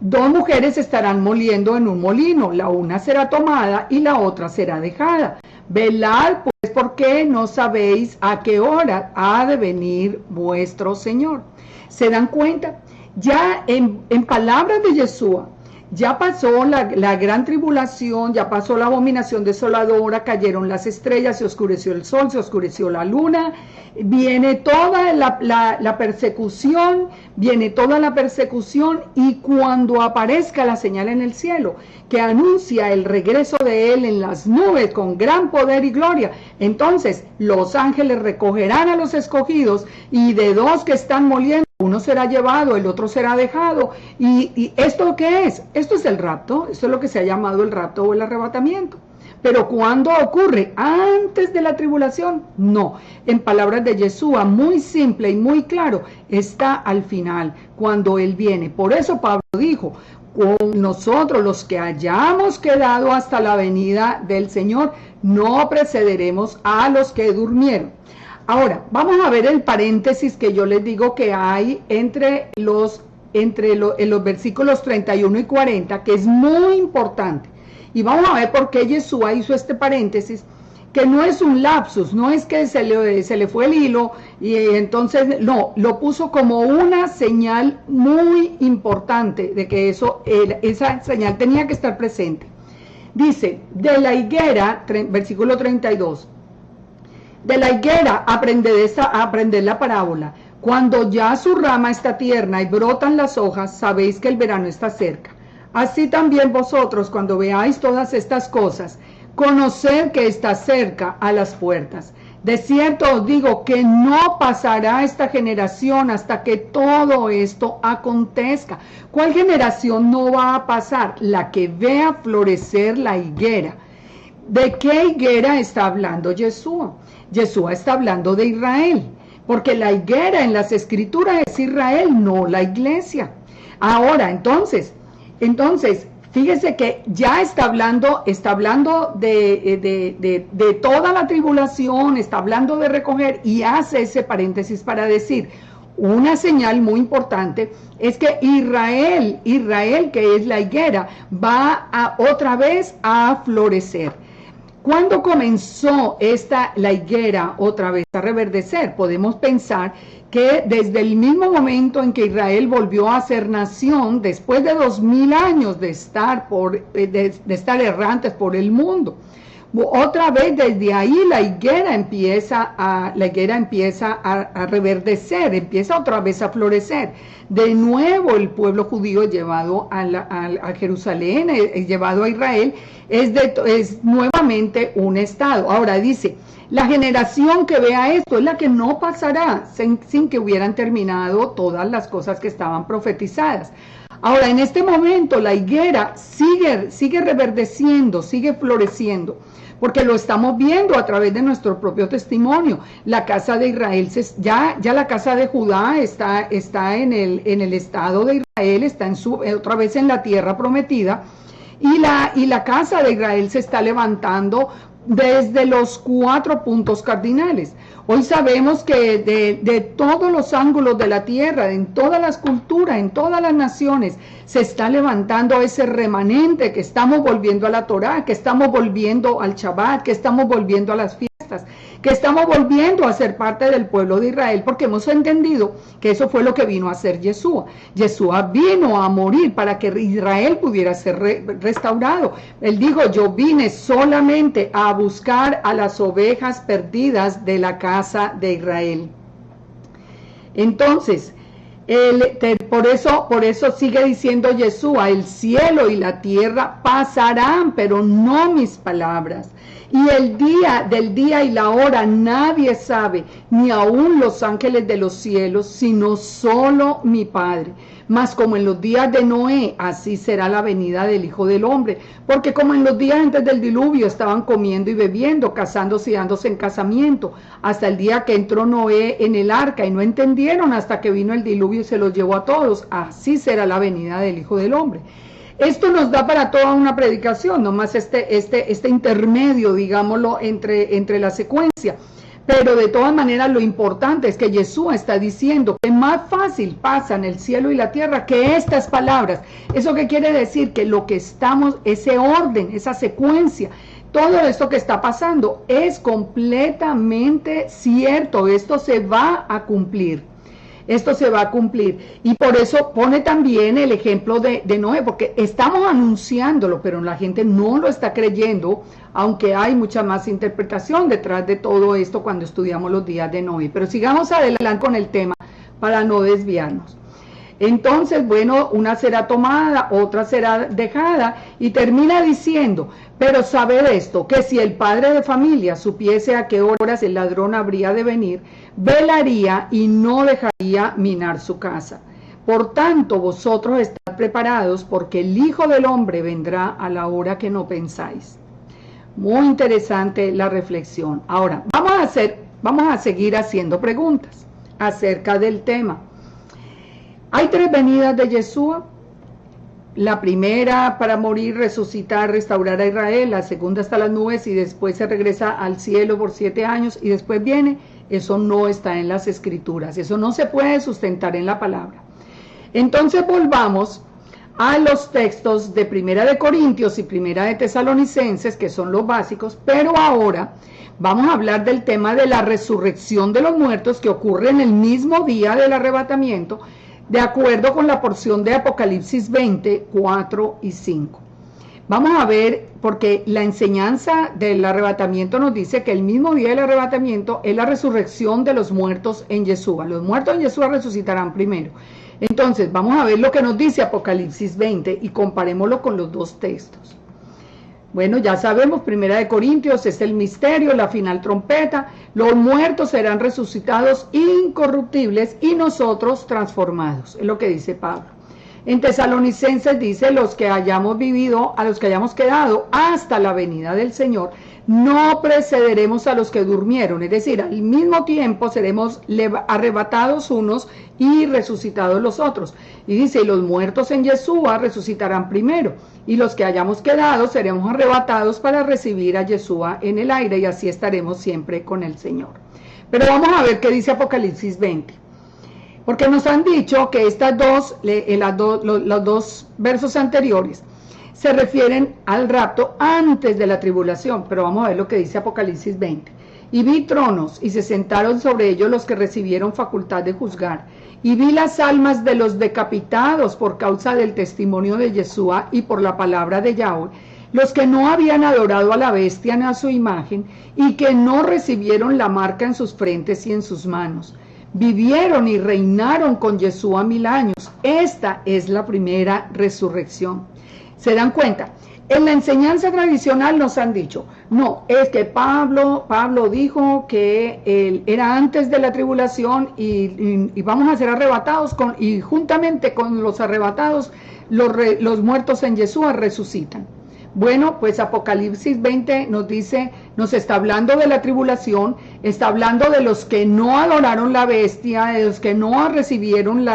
Dos mujeres estarán moliendo en un molino, la una será tomada y la otra será dejada. Velad pues, porque no sabéis a qué hora ha de venir vuestro Señor. ¿Se dan cuenta? Ya en palabras de Yeshua, ya pasó la gran tribulación, ya pasó la abominación desoladora, cayeron las estrellas, se oscureció el sol, se oscureció la luna, viene toda la persecución, y cuando aparezca la señal en el cielo, que anuncia el regreso de Él en las nubes con gran poder y gloria, entonces los ángeles recogerán a los escogidos y de dos que están moliendo, uno será llevado, el otro será dejado. ¿Y esto qué es? Esto es el rapto, esto es lo que se ha llamado el rapto o el arrebatamiento. Pero ¿cuándo ocurre? ¿Antes de la tribulación? No. En palabras de Yeshua, muy simple y muy claro, está al final, cuando Él viene. Por eso Pablo dijo, con nosotros los que hayamos quedado hasta la venida del Señor, no precederemos a los que durmieron. Ahora, vamos a ver el paréntesis que yo les digo que hay en los versículos 31 y 40, que es muy importante. Y vamos a ver por qué Yeshua hizo este paréntesis, que no es un lapsus, no es que se le fue el hilo y entonces no, lo puso como una señal muy importante de que esa señal tenía que estar presente. Dice, de la higuera, versículo 32, de la higuera aprended la parábola. Cuando ya su rama está tierna y brotan las hojas, sabéis que el verano está cerca. Así también vosotros, cuando veáis todas estas cosas, conoced que está cerca a las puertas. De cierto os digo que no pasará esta generación hasta que todo esto acontezca. ¿Cuál generación no va a pasar? La que vea florecer la higuera. ¿De qué higuera está hablando Yeshua? Yeshua está hablando de Israel, porque la higuera en las escrituras es Israel, no la iglesia. Ahora, entonces, fíjese que ya está hablando de toda la tribulación, está hablando de recoger y hace ese paréntesis para decir, una señal muy importante es que Israel, que es la higuera, va otra vez a florecer. ¿Cuándo comenzó la higuera otra vez a reverdecer? Podemos pensar que desde el mismo momento en que Israel volvió a ser nación, después de 2000 años de estar errantes por el mundo, otra vez desde ahí la higuera empieza a reverdecer, empieza otra vez a florecer. De nuevo el pueblo judío llevado a Jerusalén, llevado a Israel, es nuevamente un estado. Ahora dice, la generación que vea esto es la que no pasará sin que hubieran terminado todas las cosas que estaban profetizadas. Ahora, en este momento la higuera sigue reverdeciendo, sigue floreciendo, porque lo estamos viendo a través de nuestro propio testimonio. La casa de Israel, ya la casa de Judá está en el estado de Israel, está otra vez en la tierra prometida, y la casa de Israel se está levantando desde los 4 puntos cardinales. Hoy sabemos que de todos los ángulos de la tierra, en todas las culturas, en todas las naciones, se está levantando ese remanente, que estamos volviendo a la Torá, que estamos volviendo al Shabbat, que estamos volviendo a las fiestas, que estamos volviendo a ser parte del pueblo de Israel, porque hemos entendido que eso fue lo que vino a hacer Yeshua. Yeshua vino a morir para que Israel pudiera ser restaurado. Él dijo, yo vine solamente a buscar a las ovejas perdidas de la casa de Israel. Entonces, por eso sigue diciendo Yeshua, el cielo y la tierra pasarán, pero no mis palabras. Y del día y la hora nadie sabe, ni aun los ángeles de los cielos, sino solo mi Padre. Mas como en los días de Noé, así será la venida del Hijo del Hombre. Porque como en los días antes del diluvio estaban comiendo y bebiendo, casándose y dándose en casamiento, hasta el día que entró Noé en el arca, y no entendieron hasta que vino el diluvio y se los llevó a todos, así será la venida del Hijo del Hombre. Esto nos da para toda una predicación, nomás este intermedio, digámoslo, entre la secuencia. Pero de todas maneras lo importante es que Yeshua está diciendo que más fácil pasan el cielo y la tierra que estas palabras. ¿Eso qué quiere decir? Que lo que estamos, ese orden, esa secuencia, todo esto que está pasando es completamente cierto. Esto se va a cumplir. Esto se va a cumplir. Y por eso pone también el ejemplo de Noé, porque estamos anunciándolo, pero la gente no lo está creyendo, aunque hay mucha más interpretación detrás de todo esto cuando estudiamos los días de Noé. Pero sigamos adelante con el tema para no desviarnos. Entonces, bueno, una será tomada, otra será dejada, y termina diciendo, pero sabed esto, que si el padre de familia supiese a qué horas el ladrón habría de venir, velaría y no dejaría minar su casa. Por tanto, vosotros estad preparados, porque el Hijo del Hombre vendrá a la hora que no pensáis. Muy interesante la reflexión. Ahora, vamos a seguir haciendo preguntas acerca del tema. Hay tres venidas de Yeshua. La primera para morir, resucitar, restaurar a Israel. La segunda está las nubes y después se regresa al cielo por 7 años y después viene. Eso no está en las escrituras. Eso no se puede sustentar en la palabra. Entonces volvamos a los textos de Primera de Corintios y Primera de Tesalonicenses, que son los básicos, pero ahora vamos a hablar del tema de la resurrección de los muertos que ocurre en el mismo día del arrebatamiento, de acuerdo con la porción de Apocalipsis 20, 4 y 5. Vamos a ver, porque la enseñanza del arrebatamiento nos dice que el mismo día del arrebatamiento es la resurrección de los muertos en Yeshua. Los muertos en Yeshua resucitarán primero. Entonces, vamos a ver lo que nos dice Apocalipsis 20 y comparémoslo con los dos textos. Bueno, ya sabemos, Primera de Corintios es el misterio, la final trompeta, los muertos serán resucitados incorruptibles y nosotros transformados, es lo que dice Pablo. En Tesalonicenses dice, los que hayamos vivido, a los que hayamos quedado hasta la venida del Señor, no precederemos a los que durmieron, es decir, al mismo tiempo seremos arrebatados unos y resucitados los otros. Y dice, y los muertos en Yeshua resucitarán primero, y los que hayamos quedado seremos arrebatados para recibir a Yeshua en el aire, y así estaremos siempre con el Señor. Pero vamos a ver qué dice Apocalipsis 20. Porque nos han dicho que los dos versos anteriores se refieren al rapto antes de la tribulación, pero vamos a ver lo que dice Apocalipsis 20. Y vi tronos, y se sentaron sobre ellos los que recibieron facultad de juzgar, y vi las almas de los decapitados por causa del testimonio de Yeshua y por la palabra de Yahweh, los que no habían adorado a la bestia ni a su imagen, y que no recibieron la marca en sus frentes y en sus manos. Vivieron y reinaron con Yeshua 1000 años. Esta es la primera resurrección. ¿Se dan cuenta? En la enseñanza tradicional nos han dicho, no, es que Pablo dijo que él era antes de la tribulación y vamos a ser arrebatados y juntamente con los arrebatados, los muertos en Yeshua resucitan. Bueno, pues Apocalipsis 20 nos dice, nos está hablando de la tribulación, está hablando de los que no adoraron la bestia, de los que no recibieron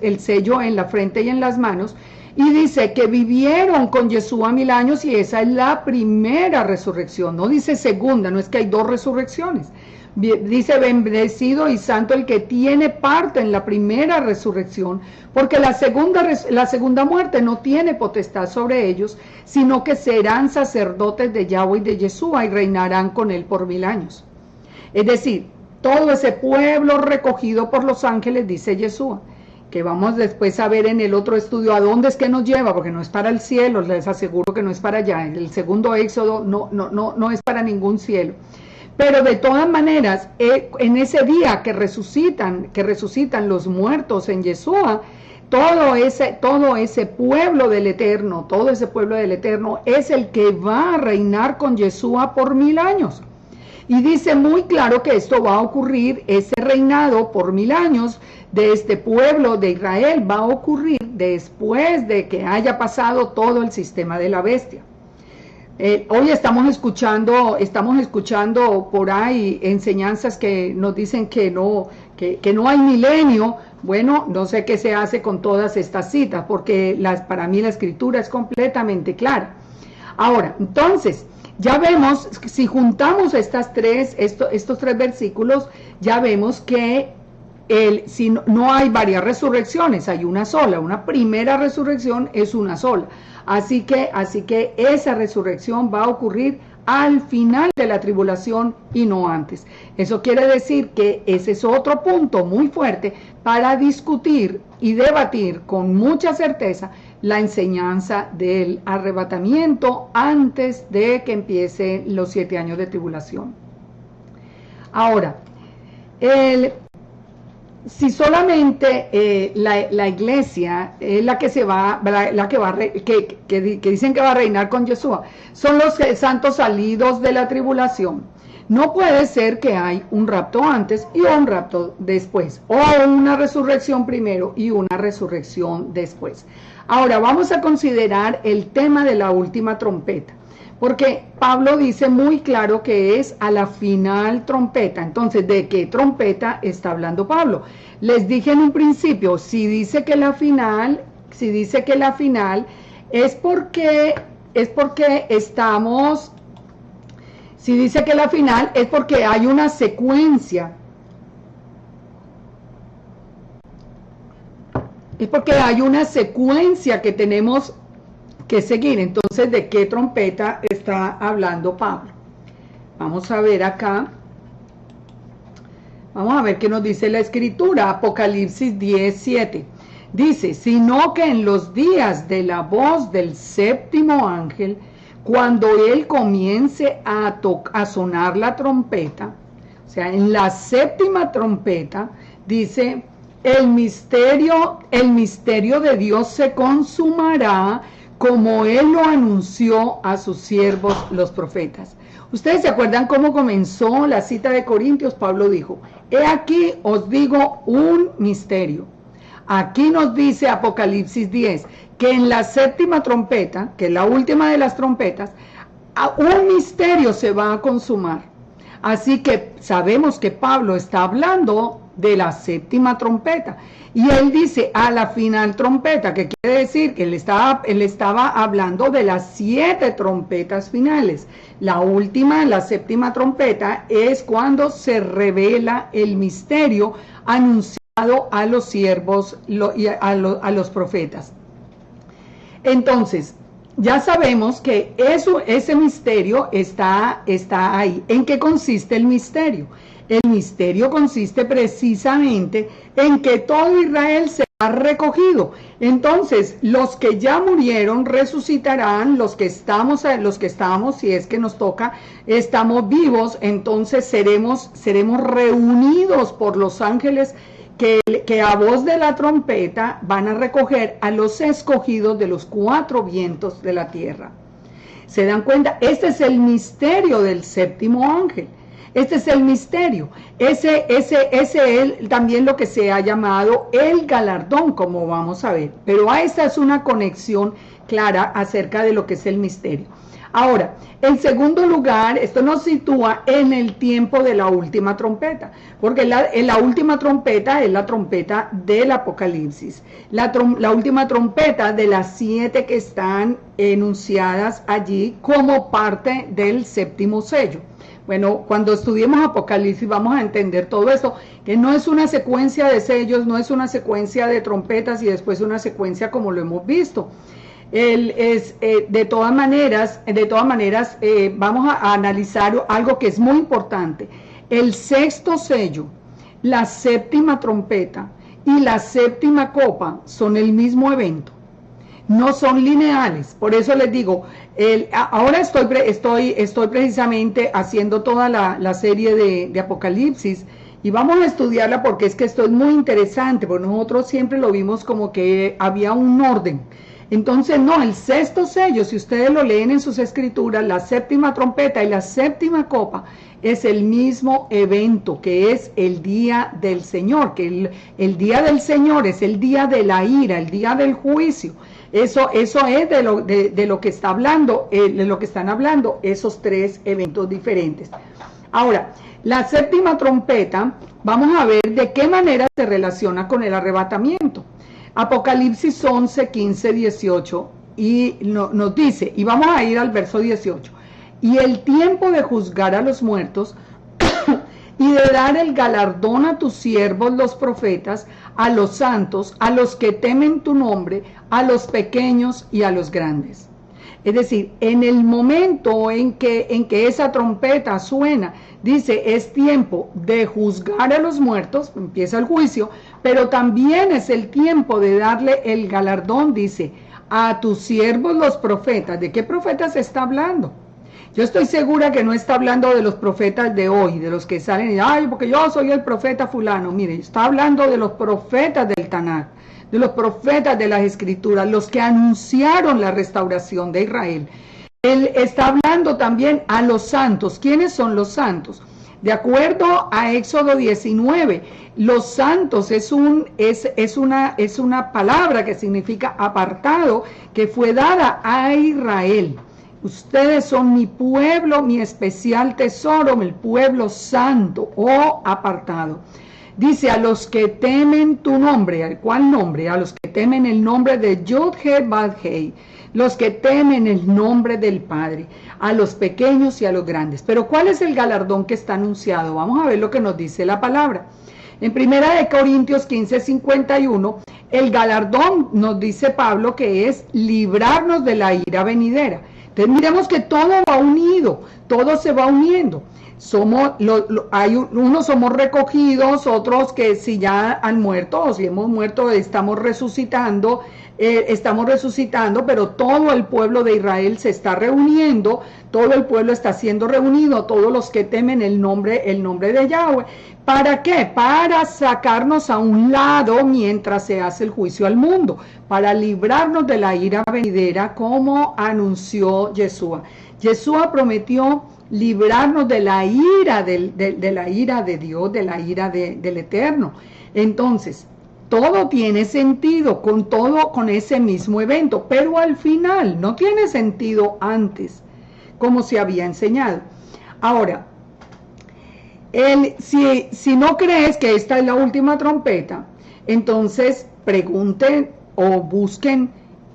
el sello en la frente y en las manos, Y dice que vivieron con Yeshua 1000 años y esa es la primera resurrección. No dice segunda, no es que hay dos resurrecciones. Dice bendecido y santo el que tiene parte en la primera resurrección, porque la segunda muerte no tiene potestad sobre ellos, sino que serán sacerdotes de Yahweh y de Yeshua y reinarán con él por 1000 años. Es decir, todo ese pueblo recogido por los ángeles, dice Yeshua, que vamos después a ver en el otro estudio a dónde es que nos lleva, porque no es para el cielo, les aseguro que no es para allá. El segundo éxodo no es para ningún cielo. Pero de todas maneras, en ese día que resucitan los muertos en Yeshua, todo ese pueblo del Eterno, todo ese pueblo del Eterno es el que va a reinar con Yeshua por 1000 años. Y dice muy claro que esto va a ocurrir, ese reinado por 1000 años de este pueblo de Israel va a ocurrir después de que haya pasado todo el sistema de la bestia. Hoy estamos escuchando por ahí enseñanzas que nos dicen que no hay milenio. Bueno, no sé qué se hace con todas estas citas, porque para mí la escritura es completamente clara. Ahora, entonces, ya vemos, si juntamos estos tres versículos, ya vemos que si no hay varias resurrecciones, hay una sola, una primera resurrección es una sola. Así que esa resurrección va a ocurrir al final de la tribulación y no antes. Eso quiere decir que ese es otro punto muy fuerte para discutir y debatir con mucha certeza la enseñanza del arrebatamiento antes de que empiecen los 7 años de tribulación. Ahora, si solamente la iglesia es la que que dicen que va a reinar con Yeshua, son los santos salidos de la tribulación. No puede ser que hay un rapto antes y un rapto después, o una resurrección primero y una resurrección después. Ahora vamos a considerar el tema de la última trompeta, porque Pablo dice muy claro que es a la final trompeta. Entonces, ¿de qué trompeta está hablando Pablo? Les dije en un principio, si dice que la final es porque hay una secuencia. Es porque hay una secuencia que tenemos que seguir. Entonces, ¿de qué trompeta está hablando Pablo? Vamos a ver acá. Vamos a ver qué nos dice la escritura. Apocalipsis 10:7. Dice, sino que en los días de la voz del séptimo ángel, cuando él comience a sonar la trompeta, o sea, en la séptima trompeta, dice, el misterio de Dios se consumará como él lo anunció a sus siervos los profetas. ¿Ustedes se acuerdan cómo comenzó la cita de Corintios? Pablo dijo, he aquí os digo un misterio. Aquí nos dice Apocalipsis 10, que en la séptima trompeta, que es la última de las trompetas, un misterio se va a consumar. Así que sabemos que Pablo está hablando de la séptima trompeta. Y él dice a la final trompeta, que quiere decir que él estaba hablando de las 7 trompetas finales. La última, la séptima trompeta, es cuando se revela el misterio anunciado a los siervos y a los profetas. Entonces, ya sabemos que ese misterio está ahí. ¿En qué consiste el misterio? El misterio consiste precisamente en que todo Israel será recogido. Entonces, los que ya murieron resucitarán, los que estamos, si es que nos toca, estamos vivos, entonces seremos reunidos por los ángeles que a voz de la trompeta van a recoger a los escogidos de los 4 vientos de la tierra. ¿Se dan cuenta? Este es el misterio del séptimo ángel. Este es el misterio. Ese es también lo que se ha llamado el galardón, como vamos a ver. Pero esta es una conexión clara acerca de lo que es el misterio. Ahora, en segundo lugar, esto nos sitúa en el tiempo de la última trompeta, porque la última trompeta es la trompeta del Apocalipsis, la última trompeta de las 7 que están enunciadas allí como parte del séptimo sello. Bueno, cuando estudiemos Apocalipsis vamos a entender todo esto, que no es una secuencia de sellos, no es una secuencia de trompetas y después una secuencia como lo hemos visto. De todas maneras, vamos a analizar algo que es muy importante. El sexto sello, la séptima trompeta y la séptima copa son el mismo evento. No son lineales, por eso les digo, ahora estoy precisamente haciendo toda la serie de Apocalipsis y vamos a estudiarla porque es que esto es muy interesante, porque nosotros siempre lo vimos como que había un orden. Entonces no, el sexto sello, si ustedes lo leen en sus escrituras, la séptima trompeta y la séptima copa es el mismo evento, que es el día del Señor, que el día del Señor es el día de la ira, el día del juicio. Eso es de lo que está hablando, de lo que están hablando esos 3 eventos diferentes. Ahora, la séptima trompeta, vamos a ver de qué manera se relaciona con el arrebatamiento. Apocalipsis 11, 15, 18 y nos dice, y vamos a ir al verso 18, y el tiempo de juzgar a los muertos y de dar el galardón a tus siervos los profetas, a los santos, a los que temen tu nombre, a los pequeños y a los grandes. Es decir, en el momento en que esa trompeta suena, dice, es tiempo de juzgar a los muertos, empieza el juicio, pero también es el tiempo de darle el galardón, dice, a tus siervos los profetas. ¿De qué profetas se está hablando? Yo estoy segura que no está hablando de los profetas de hoy, de los que salen y, ay, porque yo soy el profeta fulano. Mire, está hablando de los profetas del Tanakh, de los profetas de las Escrituras, los que anunciaron la restauración de Israel. Él está hablando también a los santos. ¿Quiénes son los santos? De acuerdo a Éxodo 19, los santos es una palabra que significa apartado, que fue dada a Israel. Ustedes son mi pueblo, mi especial tesoro, el pueblo santo o apartado. Dice, a los que temen tu nombre. ¿Cuál nombre? A los que temen el nombre de Yod-He-Vah-He, los que temen el nombre del Padre, a los pequeños y a los grandes. Pero ¿cuál es el galardón que está anunciado? Vamos a ver lo que nos dice la palabra. En 1 Corintios 15, 51, el galardón nos dice Pablo que es librarnos de la ira venidera. Entonces miremos que todo va unido, todo se va uniendo. Unos somos recogidos, otros que si ya han muerto o si hemos muerto estamos resucitando, pero todo el pueblo de Israel se está reuniendo, todo el pueblo está siendo reunido, todos los que temen el nombre de Yahweh. ¿Para qué? Para sacarnos a un lado mientras se hace el juicio al mundo, para librarnos de la ira venidera como anunció Yeshua. Yeshua prometió librarnos de la ira de la ira de Dios, de la ira del Eterno. Entonces, todo tiene sentido con ese mismo evento, pero al final no tiene sentido antes, como se había enseñado. Ahora, si no crees que esta es la última trompeta, entonces pregunten o busquen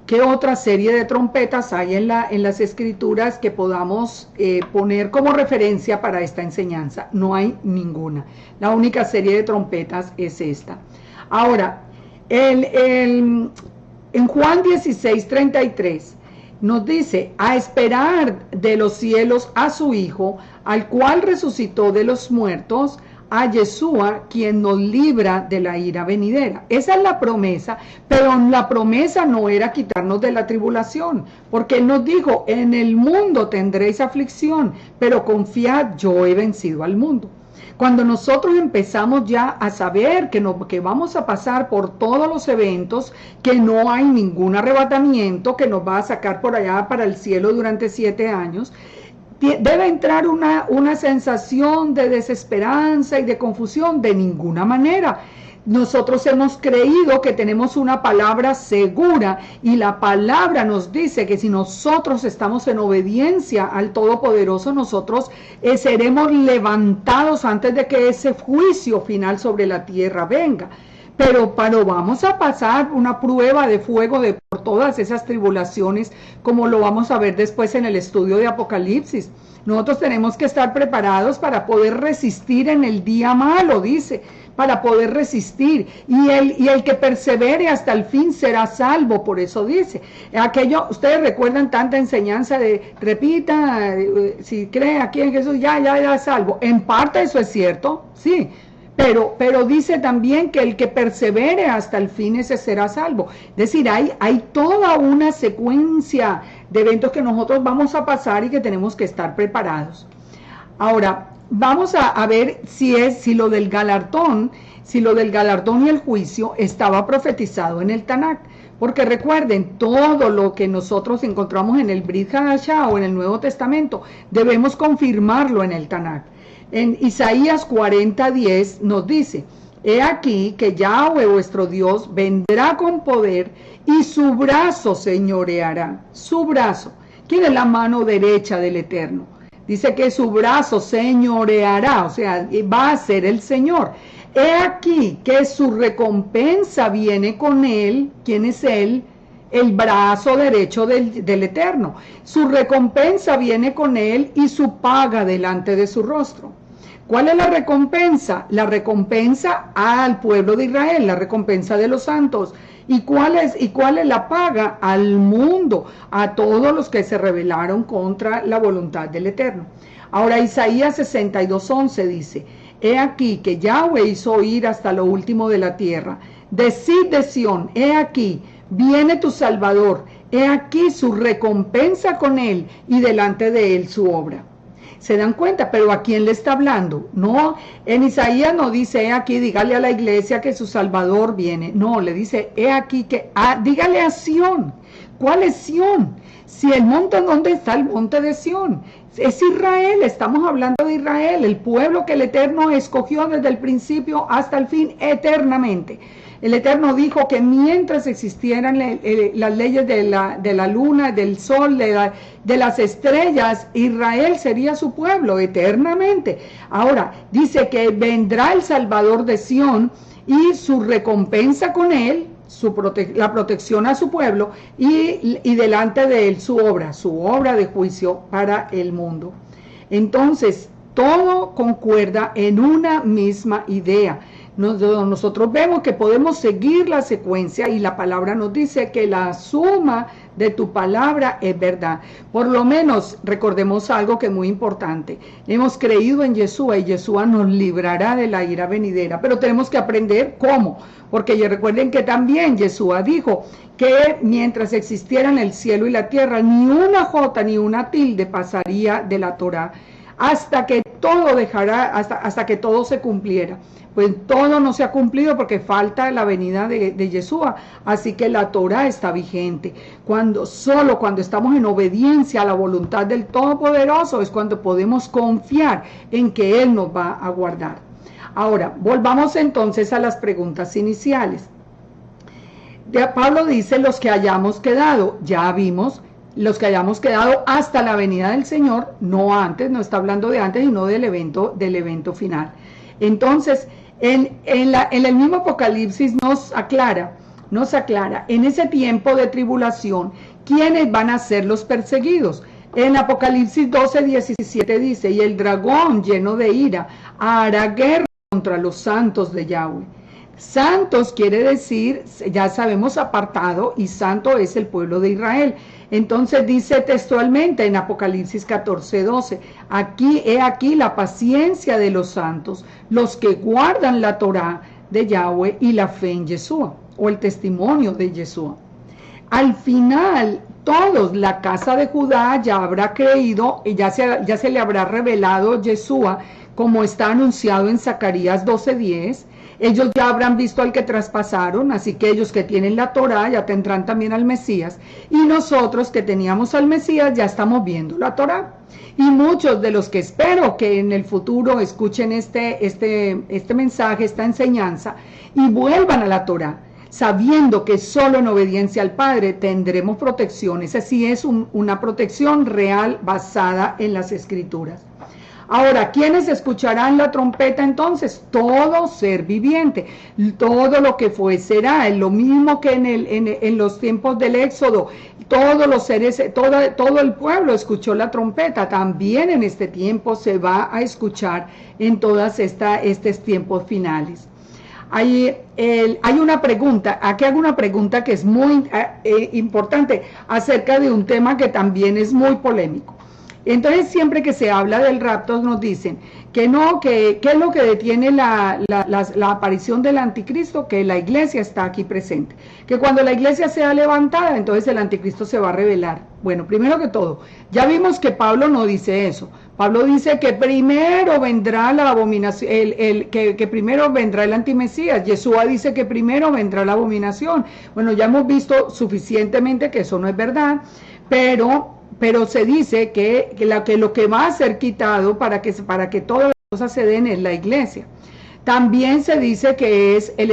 qué otra serie de trompetas hay en las escrituras que podamos poner como referencia para esta enseñanza. No hay ninguna. La única serie de trompetas es esta. Ahora, en Juan 16:33 nos dice, a esperar de los cielos a su Hijo, al cual resucitó de los muertos, a Yeshua, quien nos libra de la ira venidera. Esa es la promesa, pero la promesa no era quitarnos de la tribulación, porque Él nos dijo, en el mundo tendréis aflicción, pero confiad, yo he vencido al mundo. Cuando nosotros empezamos ya a saber que vamos a pasar por todos los eventos, que no hay ningún arrebatamiento que nos va a sacar por allá para el cielo durante 7 años, ¿Debe entrar una sensación de desesperanza y de confusión? De ninguna manera. Nosotros hemos creído que tenemos una palabra segura y la palabra nos dice que si nosotros estamos en obediencia al Todopoderoso, nosotros seremos levantados antes de que ese juicio final sobre la tierra venga. Pero vamos a pasar una prueba de fuego por todas esas tribulaciones, como lo vamos a ver después en el estudio de Apocalipsis. Nosotros tenemos que estar preparados para poder resistir en el día malo, dice, para poder resistir. Y el que persevere hasta el fin será salvo, por eso dice. Ustedes recuerdan tanta enseñanza de, repita, si cree aquí en Jesús, ya salvo. En parte eso es cierto, sí. Pero dice también que el que persevere hasta el fin, ese será salvo. Es decir, hay toda una secuencia de eventos que nosotros vamos a pasar y que tenemos que estar preparados. Ahora, vamos a ver si lo del galardón y el juicio estaba profetizado en el Tanakh. Porque recuerden, todo lo que nosotros encontramos en el Brit Hadashah o en el Nuevo Testamento, debemos confirmarlo en el Tanakh. En Isaías 40:10 nos dice: he aquí que Yahweh vuestro Dios vendrá con poder y su brazo señoreará. Su brazo. ¿Quién es la mano derecha del Eterno? Dice que su brazo señoreará, o sea, va a ser el Señor. He aquí que su recompensa viene con él. ¿Quién es él? El brazo derecho del Eterno. Su recompensa viene con él y su paga delante de su rostro. ¿Cuál es la recompensa? La recompensa al pueblo de Israel, la recompensa de los santos. ¿Y cuál es la paga? Al mundo, a todos los que se rebelaron contra la voluntad del Eterno. Ahora Isaías 62:11 dice: he aquí que Yahweh hizo oír hasta lo último de la tierra. Decid de Sión: he aquí, viene tu Salvador, he aquí su recompensa con él y delante de él su obra. ¿Se dan cuenta? Pero ¿a quién le está hablando? No, en Isaías no dice, he aquí, dígale a la iglesia que su Salvador viene. No, le dice, he aquí que, dígale a Sión. ¿Cuál es Sión? Si el monte, ¿dónde está el monte de Sión? Es Israel, estamos hablando de Israel, el pueblo que el Eterno escogió desde el principio hasta el fin eternamente. El Eterno dijo que mientras existieran las leyes de la luna, del sol, de las estrellas, Israel sería su pueblo eternamente. Ahora, dice que vendrá el Salvador de Sión y su recompensa con él, la protección a su pueblo y delante de él su obra de juicio para el mundo. Entonces, todo concuerda en una misma idea. Nosotros vemos que podemos seguir la secuencia y la palabra nos dice que la suma de tu palabra es verdad. Por lo menos recordemos algo que es muy importante. Hemos creído en Yeshua y Yeshua nos librará de la ira venidera, pero tenemos que aprender cómo. Porque recuerden que también Yeshua dijo que mientras existieran el cielo y la tierra, ni una jota ni una tilde pasaría de la Torá hasta que todo se cumpliera. Pues todo no se ha cumplido porque falta la venida de Yeshua, así que la Torá está vigente. Solo cuando estamos en obediencia a la voluntad del Todopoderoso es cuando podemos confiar en que Él nos va a guardar. Ahora, volvamos entonces a las preguntas iniciales. Pablo dice, los que hayamos quedado, ya vimos, los que hayamos quedado hasta la venida del Señor, no antes, no está hablando de antes, sino del evento final. Entonces, en el mismo Apocalipsis nos aclara, en ese tiempo de tribulación, ¿quiénes van a ser los perseguidos? En Apocalipsis 12:17 dice, y el dragón lleno de ira hará guerra contra los santos de Yahweh. Santos quiere decir, ya sabemos, apartado, y santo es el pueblo de Israel. Entonces dice textualmente en Apocalipsis 14:12, he aquí la paciencia de los santos, los que guardan la Torá de Yahweh y la fe en Yeshua, o el testimonio de Yeshua. Al final, todos, la casa de Judá ya habrá creído, y ya se le habrá revelado Yeshua, como está anunciado en Zacarías 12:10, ellos ya habrán visto al que traspasaron, así que ellos que tienen la Torá ya tendrán también al Mesías, y nosotros que teníamos al Mesías ya estamos viendo la Torá. Y muchos de los que espero que en el futuro escuchen este mensaje, esta enseñanza, y vuelvan a la Torá, sabiendo que solo en obediencia al Padre tendremos protección. Esa sí es una protección real basada en las Escrituras. Ahora, ¿quiénes escucharán la trompeta entonces? Todo ser viviente, todo lo que fue será, es lo mismo que en los tiempos del Éxodo, todos los seres, todo el pueblo escuchó la trompeta, también en este tiempo se va a escuchar en todos estos tiempos finales. Hay una pregunta, aquí hago una pregunta que es muy importante acerca de un tema que también es muy polémico. Entonces siempre que se habla del rapto nos dicen que no, que ¿qué es lo que detiene la aparición del anticristo? Que la iglesia está aquí presente, que cuando la iglesia sea levantada entonces el anticristo se va a revelar. Bueno, primero que todo, ya vimos que Pablo no dice eso. Pablo dice que primero vendrá la abominación, que primero vendrá el antimesías. Yeshua dice que primero vendrá la abominación. Bueno, ya hemos visto suficientemente que eso no es verdad, pero se dice que lo que va a ser quitado para que todas las cosas se den es la iglesia. También se dice que es el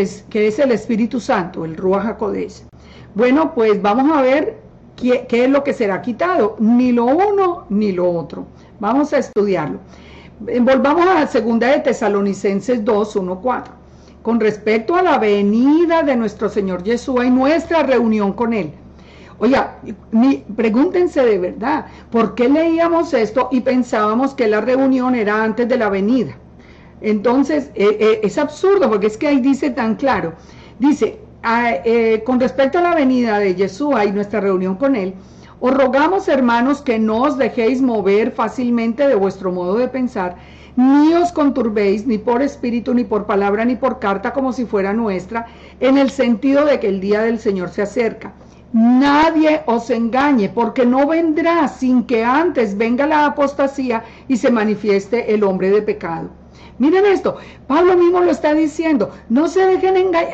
Espíritu Santo, el Ruach HaKodesh. Bueno, pues vamos a ver qué es lo que será quitado, ni lo uno ni lo otro. Vamos a estudiarlo. Volvamos a 2 de Tesalonicenses 2, 1, 4. Con respecto a la venida de nuestro Señor Yeshua y nuestra reunión con Él. Oiga, pregúntense de verdad, ¿por qué leíamos esto y pensábamos que la reunión era antes de la venida? Entonces, es absurdo, porque es que ahí dice tan claro. Dice, con respecto a la venida de Yeshua y nuestra reunión con Él, os rogamos, hermanos, que no os dejéis mover fácilmente de vuestro modo de pensar, ni os conturbéis, ni por espíritu, ni por palabra, ni por carta, como si fuera nuestra, en el sentido de que el día del Señor se acerca. Nadie os engañe, porque no vendrá sin que antes venga la apostasía y se manifieste el hombre de pecado. Miren esto, Pablo mismo lo está diciendo, no se dejen engañar,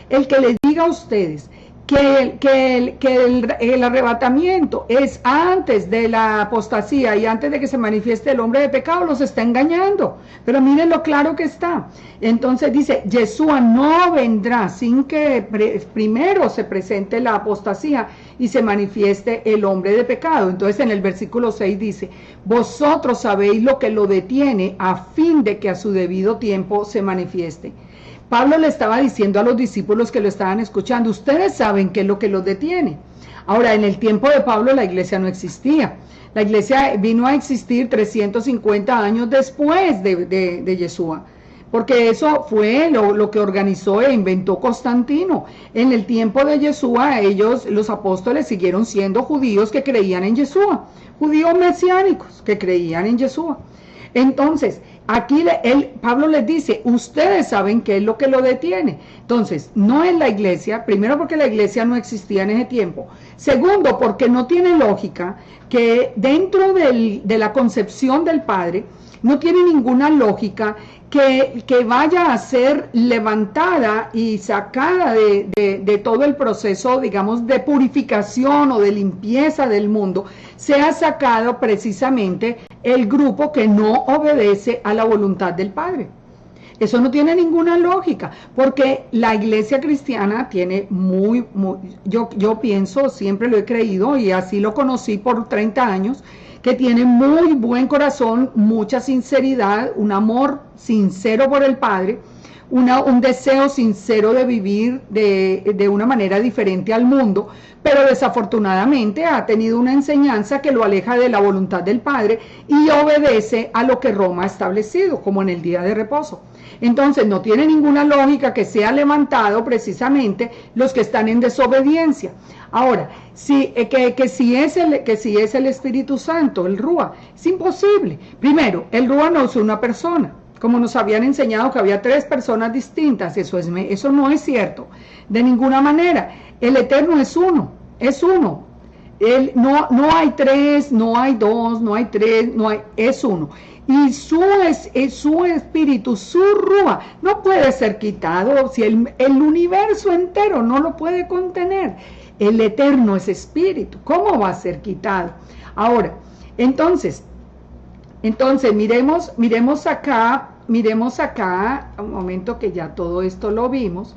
el que les diga a ustedes que el arrebatamiento es antes de la apostasía y antes de que se manifieste el hombre de pecado, los está engañando. Pero miren lo claro que está. Entonces dice, Yeshua no vendrá sin que primero se presente la apostasía y se manifieste el hombre de pecado. Entonces en el versículo 6 dice, vosotros sabéis lo que lo detiene a fin de que a su debido tiempo se manifieste. Pablo le estaba diciendo a los discípulos que lo estaban escuchando, ustedes saben qué es lo que los detiene. Ahora, en el tiempo de Pablo la iglesia no existía. La iglesia vino a existir 350 años después de Yeshua, porque eso fue lo que organizó e inventó Constantino. En el tiempo de Yeshua, los apóstoles siguieron siendo judíos que creían en Yeshua, judíos mesiánicos que creían en Yeshua. Entonces, aquí Pablo les dice, ustedes saben qué es lo que lo detiene. Entonces, no es la iglesia, primero porque la iglesia no existía en ese tiempo. Segundo, porque no tiene lógica que dentro de la concepción del Padre, no tiene ninguna lógica que vaya a ser levantada y sacada de todo el proceso, digamos, de purificación o de limpieza del mundo, sea sacado precisamente el grupo que no obedece a la voluntad del Padre. Eso no tiene ninguna lógica, porque la iglesia cristiana tiene yo pienso, siempre lo he creído y así lo conocí por 30 años, que tiene muy buen corazón, mucha sinceridad, un amor sincero por el Padre, un deseo sincero de vivir de una manera diferente al mundo, pero desafortunadamente ha tenido una enseñanza que lo aleja de la voluntad del Padre y obedece a lo que Roma ha establecido, como en el día de reposo. Entonces no tiene ninguna lógica que sea levantado precisamente los que están en desobediencia. Ahora, que si es el Espíritu Santo, el Rúa, es imposible. Primero, el Rúa no es una persona, como nos habían enseñado que había 3 personas distintas. Eso no es cierto, de ninguna manera. El Eterno es uno, No hay tres, no hay dos, no hay tres, es uno. Y su espíritu, su rúa, no puede ser quitado. Si el universo entero no lo puede contener, el eterno es espíritu, ¿cómo va a ser quitado? Ahora, entonces miremos acá, un momento, que ya todo esto lo vimos.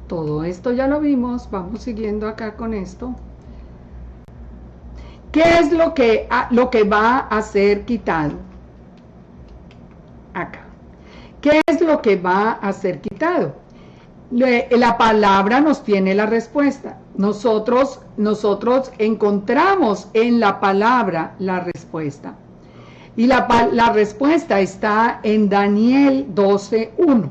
Todo esto ya lo vimos, vamos siguiendo acá con esto. ¿Qué es lo que va a ser quitado? Acá. ¿Qué es lo que va a ser quitado? La palabra nos tiene la respuesta. Nosotros encontramos en la palabra la respuesta. Y la respuesta está en Daniel 12:1.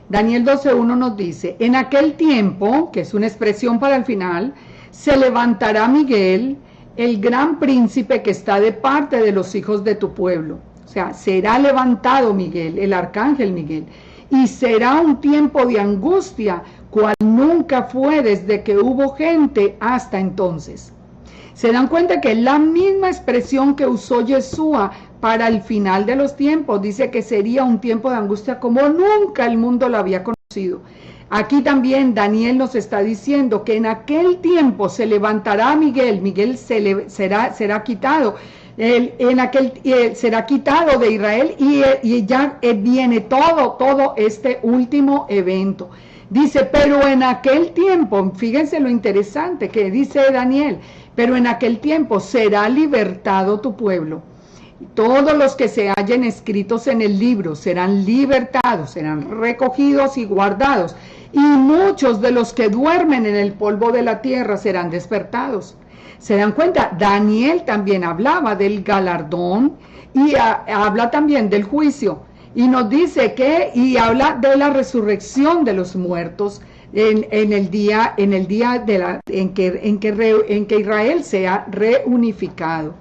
Daniel 12:1 nos dice: en aquel tiempo, que es una expresión para el final, se levantará Miguel, el gran príncipe que está de parte de los hijos de tu pueblo. O sea, será levantado Miguel, el arcángel Miguel, y será un tiempo de angustia, cual nunca fue desde que hubo gente hasta entonces. Se dan cuenta que es la misma expresión que usó Yeshua para el final de los tiempos. Dice que sería un tiempo de angustia como nunca el mundo lo había conocido. Aquí también Daniel nos está diciendo que en aquel tiempo se levantará Miguel. Miguel será quitado. Será quitado de Israel, y ya viene todo este último evento. Dice, pero en aquel tiempo, fíjense lo interesante que dice Daniel, pero en aquel tiempo será libertado tu pueblo. Todos los que se hallen escritos en el libro serán libertados, serán recogidos y guardados, y muchos de los que duermen en el polvo de la tierra serán despertados. ¿Se dan cuenta? Daniel también hablaba del galardón y habla también del juicio, y nos dice y habla de la resurrección de los muertos en el día en que Israel sea reunificado.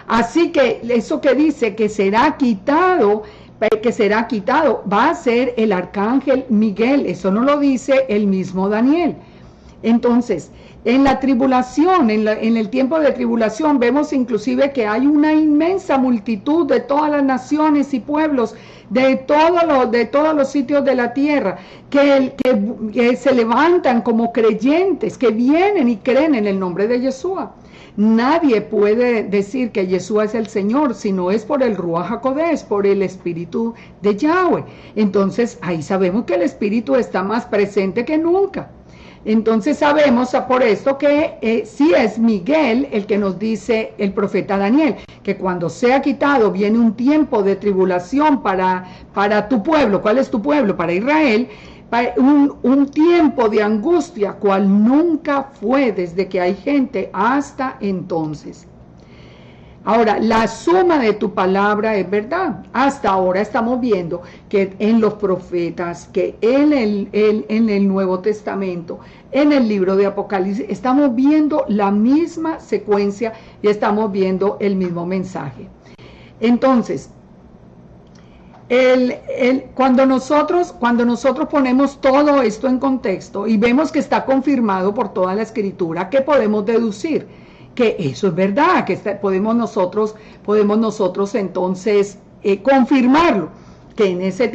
Así que eso que dice que será quitado, va a ser el arcángel Miguel. Eso no lo dice el mismo Daniel. Entonces, en la tribulación, en el tiempo de tribulación, vemos inclusive que hay una inmensa multitud de todas las naciones y pueblos, de todos los sitios de la tierra, que se levantan como creyentes, que vienen y creen en el nombre de Yeshua. Nadie puede decir que Yeshua es el Señor si no es por el Ruach HaKodesh, por el Espíritu de Yahweh. Entonces ahí sabemos que el Espíritu está más presente que nunca. Entonces sabemos por esto que sí es Miguel el que nos dice el profeta Daniel, que cuando sea quitado viene un tiempo de tribulación para tu pueblo. ¿Cuál es tu pueblo? Para Israel. Un tiempo de angustia, cual nunca fue desde que hay gente hasta entonces. Ahora, la suma de tu palabra es verdad. Hasta ahora estamos viendo que en los profetas, que en el Nuevo Testamento, en el libro de Apocalipsis, estamos viendo la misma secuencia y estamos viendo el mismo mensaje. Entonces, cuando nosotros ponemos todo esto en contexto y vemos que está confirmado por toda la Escritura, ¿qué podemos deducir? Que eso es verdad, que podemos nosotros entonces confirmarlo, que en ese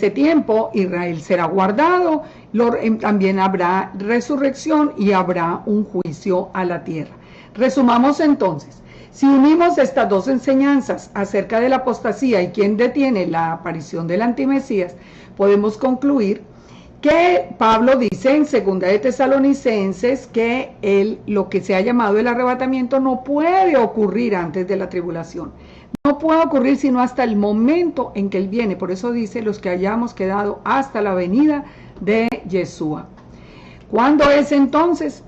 tiempo Israel será guardado, también habrá resurrección y habrá un juicio a la tierra. Resumamos entonces. Si unimos estas dos enseñanzas acerca de la apostasía y quién detiene la aparición del antimesías, podemos concluir que Pablo dice en 2 de Tesalonicenses que lo que se ha llamado el arrebatamiento no puede ocurrir antes de la tribulación. No puede ocurrir sino hasta el momento en que Él viene. Por eso dice los que hayamos quedado hasta la venida de Yeshua. ¿Cuándo es entonces?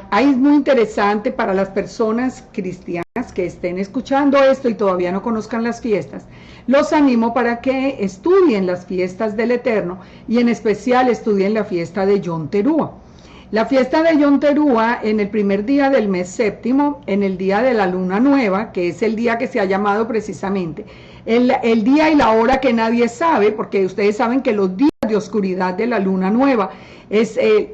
Ahí es muy interesante para las personas cristianas que estén escuchando esto y todavía no conozcan las fiestas. Los animo para que estudien las fiestas del Eterno y en especial estudien la fiesta de Yom Teruah. La fiesta de Yom Teruah en el primer día del mes séptimo, en el día de la luna nueva, que es el día que se ha llamado precisamente el día y la hora que nadie sabe, porque ustedes saben que los días de oscuridad de la luna nueva. Se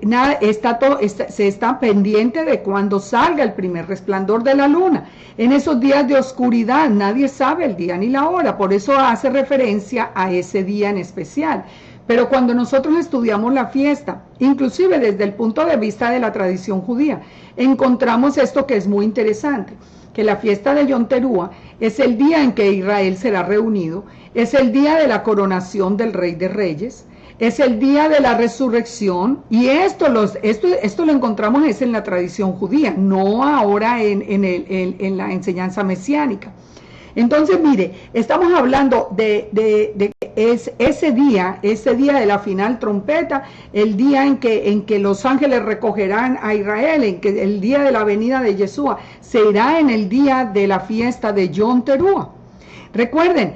está pendiente de cuando salga el primer resplandor de la luna. En esos días de oscuridad nadie sabe el día ni la hora, por eso hace referencia a ese día en especial. Pero cuando nosotros estudiamos la fiesta, inclusive desde el punto de vista de la tradición judía, encontramos esto que es muy interesante, que la fiesta de Yom Teruah es el día en que Israel será reunido, es el día de la coronación del Rey de Reyes, es el día de la resurrección, y esto lo encontramos es en la tradición judía, no ahora en la enseñanza mesiánica. Entonces, mire, estamos hablando de es ese día de la final trompeta, el día en que los ángeles recogerán a Israel, en que el día de la venida de Yeshua será en el día de la fiesta de Yom Teruah. Recuerden,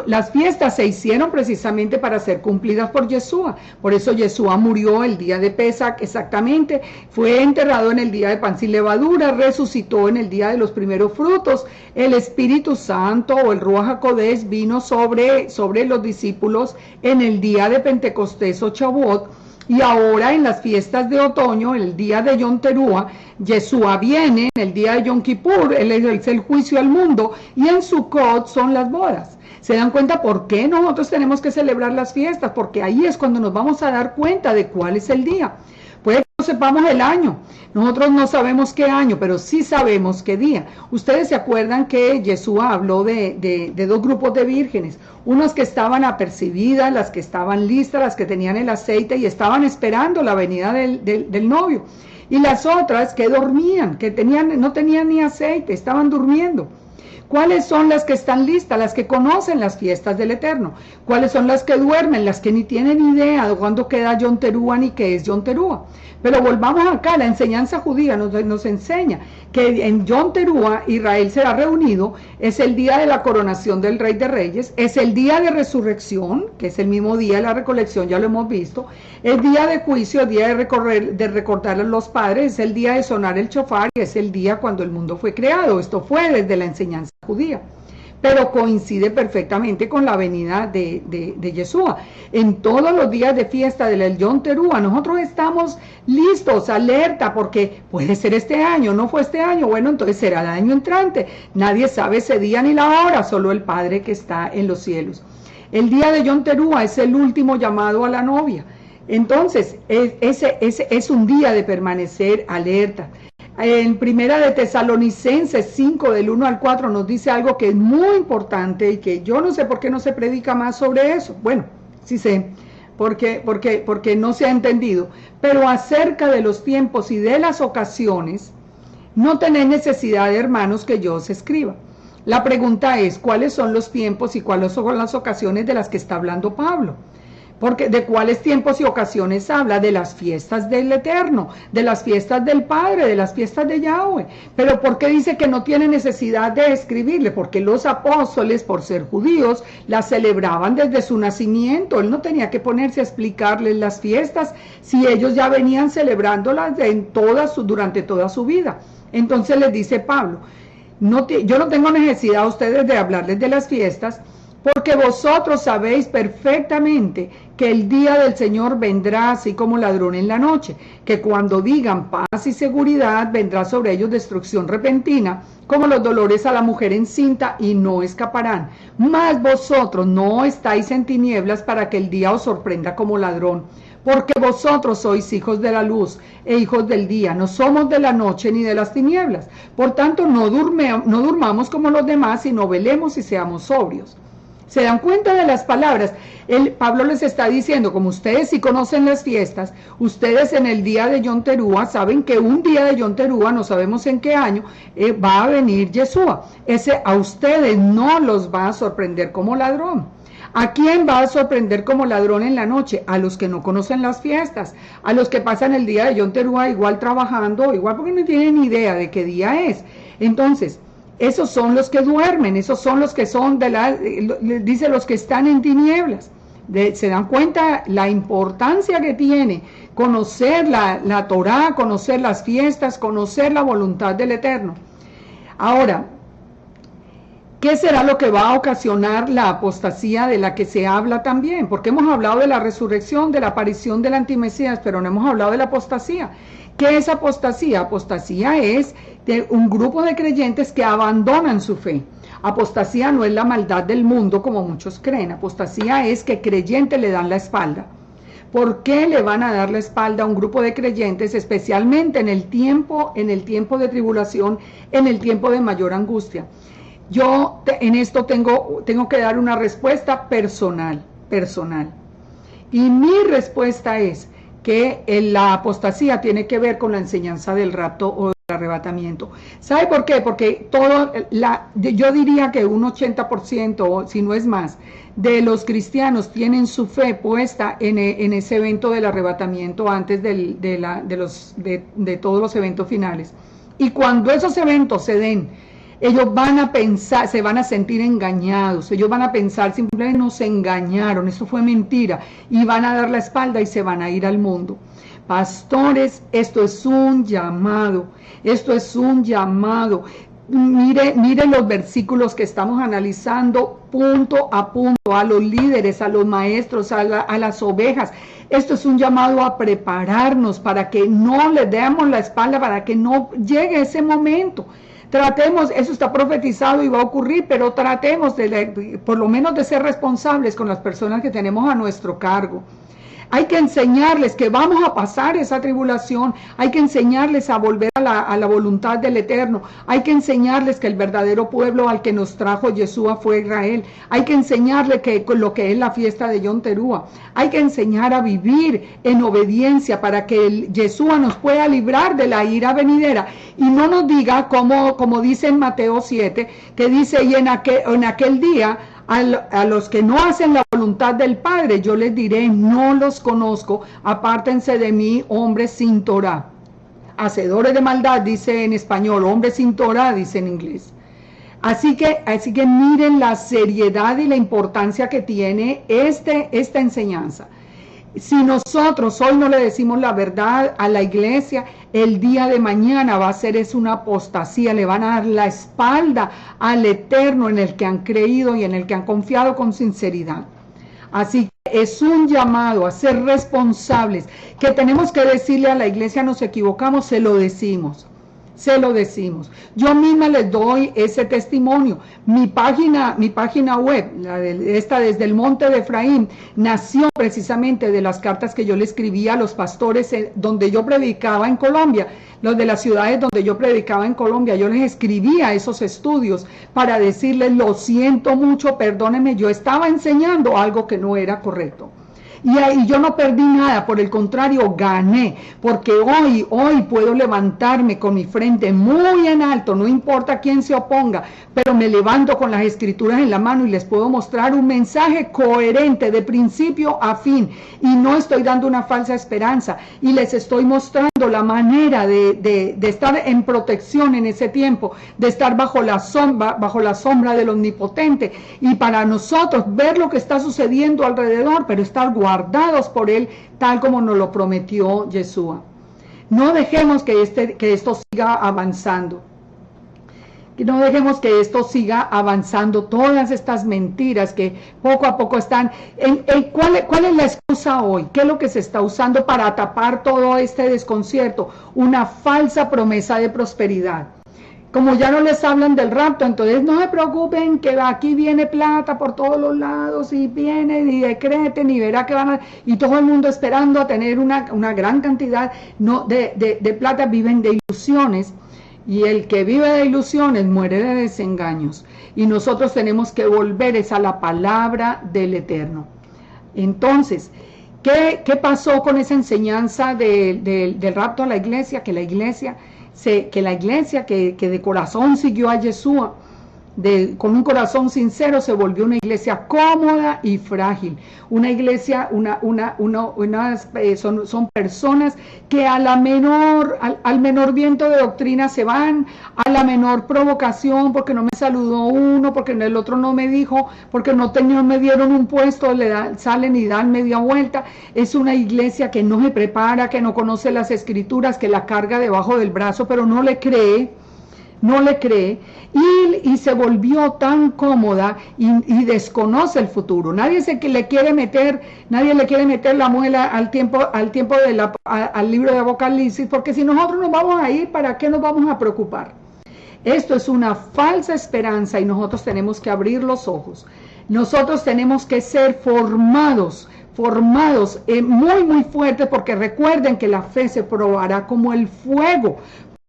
las fiestas se hicieron precisamente para ser cumplidas por Yeshua. Por eso Yeshua murió el día de Pesach exactamente, fue enterrado en el día de pan sin levadura, resucitó en el día de los primeros frutos. El Espíritu Santo o el Ruach HaKodesh vino sobre los discípulos en el día de Pentecostés o Shavuot. Y ahora en las fiestas de otoño, el día de Yom Teruah, Yeshua viene, en el día de Yom Kippur, él es el juicio al mundo, y en Sukkot son las bodas. ¿Se dan cuenta por qué nosotros tenemos que celebrar las fiestas? Porque ahí es cuando nos vamos a dar cuenta de cuál es el día. Puede que no sepamos el año, nosotros no sabemos qué año, pero sí sabemos qué día. Ustedes se acuerdan que Yeshua habló de dos grupos de vírgenes, unos que estaban apercibidas, las que estaban listas, las que tenían el aceite y estaban esperando la venida del novio, y las otras que dormían, que no tenían ni aceite, estaban durmiendo. ¿Cuáles son las que están listas? Las que conocen las fiestas del Eterno. ¿Cuáles son las que duermen? Las que ni tienen idea de cuándo queda Yom Teruah ni qué es Yom Teruah. Pero volvamos acá, la enseñanza judía nos enseña que en Yom Teruah Israel será reunido, es el día de la coronación del Rey de Reyes, es el día de resurrección, que es el mismo día de la recolección, ya lo hemos visto, el día de juicio, el día de recordar a los padres, es el día de sonar el shofar, y es el día cuando el mundo fue creado. Esto fue desde la enseñanza judía, pero coincide perfectamente con la venida de Yeshua. En todos los días de fiesta del Yom Teruah nosotros estamos listos, alerta, porque puede ser este año, no fue este año, bueno, entonces será el año entrante. Nadie sabe ese día ni la hora, solo el Padre que está en los cielos. El día de Yom Teruah es el último llamado a la novia. Entonces, ese es un día de permanecer alerta. En Primera de Tesalonicenses 5, del 1 al 4, nos dice algo que es muy importante y que yo no sé por qué no se predica más sobre eso. Bueno, sí sé, porque no se ha entendido. Pero acerca de los tiempos y de las ocasiones, no tenéis necesidad, hermanos, que yo os escriba. La pregunta es, ¿cuáles son los tiempos y cuáles son las ocasiones de las que está hablando Pablo? Porque ¿de cuáles tiempos y ocasiones habla? De las fiestas del Eterno, de las fiestas del Padre, de las fiestas de Yahweh. Pero ¿por qué dice que no tiene necesidad de escribirle? Porque los apóstoles, por ser judíos, las celebraban desde su nacimiento. Él no tenía que ponerse a explicarles las fiestas si ellos ya venían celebrándolas durante toda su vida. Entonces les dice Pablo, yo no tengo necesidad a ustedes de hablarles de las fiestas, porque vosotros sabéis perfectamente que el día del Señor vendrá así como ladrón en la noche, que cuando digan paz y seguridad, vendrá sobre ellos destrucción repentina, como los dolores a la mujer encinta, y no escaparán. Mas vosotros no estáis en tinieblas para que el día os sorprenda como ladrón, porque vosotros sois hijos de la luz e hijos del día, no somos de la noche ni de las tinieblas. Por tanto, no durmamos como los demás, sino velemos y seamos sobrios. ¿Se dan cuenta de las palabras? Pablo les está diciendo, como ustedes sí conocen las fiestas, ustedes en el día de Yom Teruah saben que un día de Yom Teruah, no sabemos en qué año, va a venir Yeshua. Ese a ustedes no los va a sorprender como ladrón. ¿A quién va a sorprender como ladrón en la noche? A los que no conocen las fiestas, a los que pasan el día de Yom Teruah igual trabajando, igual porque no tienen idea de qué día es. Entonces, esos son los que duermen, esos son los que son dice los que están en tinieblas. ¿Se dan cuenta la importancia que tiene conocer la Torá, conocer las fiestas, conocer la voluntad del Eterno? Ahora, ¿Qué será lo que va a ocasionar la apostasía de la que se habla también? Porque hemos hablado de la resurrección, de la aparición del antimesías, pero no hemos hablado de la apostasía. ¿Qué es apostasía? Apostasía es de un grupo de creyentes que abandonan su fe. Apostasía no es la maldad del mundo como muchos creen. Apostasía es que creyentes le dan la espalda. ¿Por qué le van a dar la espalda a un grupo de creyentes, especialmente en el tiempo de tribulación, en el tiempo de mayor angustia? Yo en esto tengo que dar una respuesta personal. Y mi respuesta es que la apostasía tiene que ver con la enseñanza del rapto o del arrebatamiento. ¿Sabe por qué? Porque yo diría que un 80%, si no es más, de los cristianos tienen su fe puesta en ese evento del arrebatamiento antes de todos los eventos finales. Y cuando esos eventos se den, ellos van a pensar, se van a sentir engañados, ellos van a pensar simplemente nos engañaron, eso fue mentira, y van a dar la espalda y se van a ir al mundo. Pastores, esto es un llamado. Mire los versículos que estamos analizando punto a punto, a los líderes, a los maestros, a las ovejas. Esto es un llamado a prepararnos para que no le demos la espalda, para que no llegue ese momento. Tratemos, eso está profetizado y va a ocurrir, pero tratemos por lo menos de ser responsables con las personas que tenemos a nuestro cargo. Hay que enseñarles que vamos a pasar esa tribulación, hay que enseñarles a volver a la voluntad del Eterno, hay que enseñarles que el verdadero pueblo al que nos trajo Yeshua fue Israel, hay que enseñarles lo que es la fiesta de Yom Teruah, hay que enseñar a vivir en obediencia para que Yeshua nos pueda librar de la ira venidera y no nos diga como dice en Mateo 7, que dice y en aquel día a los que no hacen la voluntad del Padre, yo les diré, no los conozco, apártense de mí, hombres sin Torah. Hacedores de maldad, dice en español, hombres sin Torah, dice en inglés. Así que miren la seriedad y la importancia que tiene esta enseñanza. Si nosotros hoy no le decimos la verdad a la iglesia, el día de mañana va a ser una apostasía, le van a dar la espalda al Eterno en el que han creído y en el que han confiado con sinceridad. Así que es un llamado a ser responsables, que tenemos que decirle a la iglesia nos equivocamos, se lo decimos. Yo misma les doy ese testimonio. Mi página web, esta desde el Monte de Efraín, nació precisamente de las cartas que yo le escribía a los pastores donde yo predicaba en Colombia, los de las ciudades donde yo predicaba en Colombia. Yo les escribía esos estudios para decirles, lo siento mucho, perdónenme, yo estaba enseñando algo que no era correcto. Y yo no perdí nada, por el contrario, gané, porque hoy puedo levantarme con mi frente muy en alto, no importa quién se oponga, pero me levanto con las escrituras en la mano y les puedo mostrar un mensaje coherente de principio a fin, y no estoy dando una falsa esperanza, y les estoy mostrando la manera de estar en protección en ese tiempo, de estar bajo la sombra del Omnipotente, y para nosotros ver lo que está sucediendo alrededor, pero estar guardados por Él, tal como nos lo prometió Yeshua. No dejemos que esto siga avanzando. No dejemos que esto siga avanzando, todas estas mentiras que poco a poco están. ¿Cuál es la excusa hoy? ¿Qué es lo que se está usando para tapar todo este desconcierto? Una falsa promesa de prosperidad. Como ya no les hablan del rapto, entonces no se preocupen que aquí viene plata por todos los lados y vienen y decreten y verá que y todo el mundo esperando a tener una gran cantidad de plata. Viven de ilusiones. Y el que vive de ilusiones muere de desengaños. Y nosotros tenemos que volver a la palabra del Eterno. Entonces, ¿qué pasó con esa enseñanza del rapto a la iglesia? Que la iglesia que de corazón siguió a Yeshua, con un corazón sincero, se volvió una iglesia cómoda y frágil. Una iglesia, son personas que al menor viento de doctrina se van, a la menor provocación, porque no me saludó uno, porque el otro no me dijo, porque no me dieron un puesto, salen y dan media vuelta. Es una iglesia que no se prepara, que no conoce las escrituras, que la carga debajo del brazo, pero no le cree. no le cree y se volvió tan cómoda y desconoce el futuro. Nadie le quiere meter la muela al tiempo al libro de Apocalipsis, porque si nosotros nos vamos a ir, ¿para qué nos vamos a preocupar? Esto es una falsa esperanza y nosotros tenemos que abrir los ojos. Nosotros tenemos que ser formados muy muy fuertes, porque recuerden que la fe se probará como el fuego.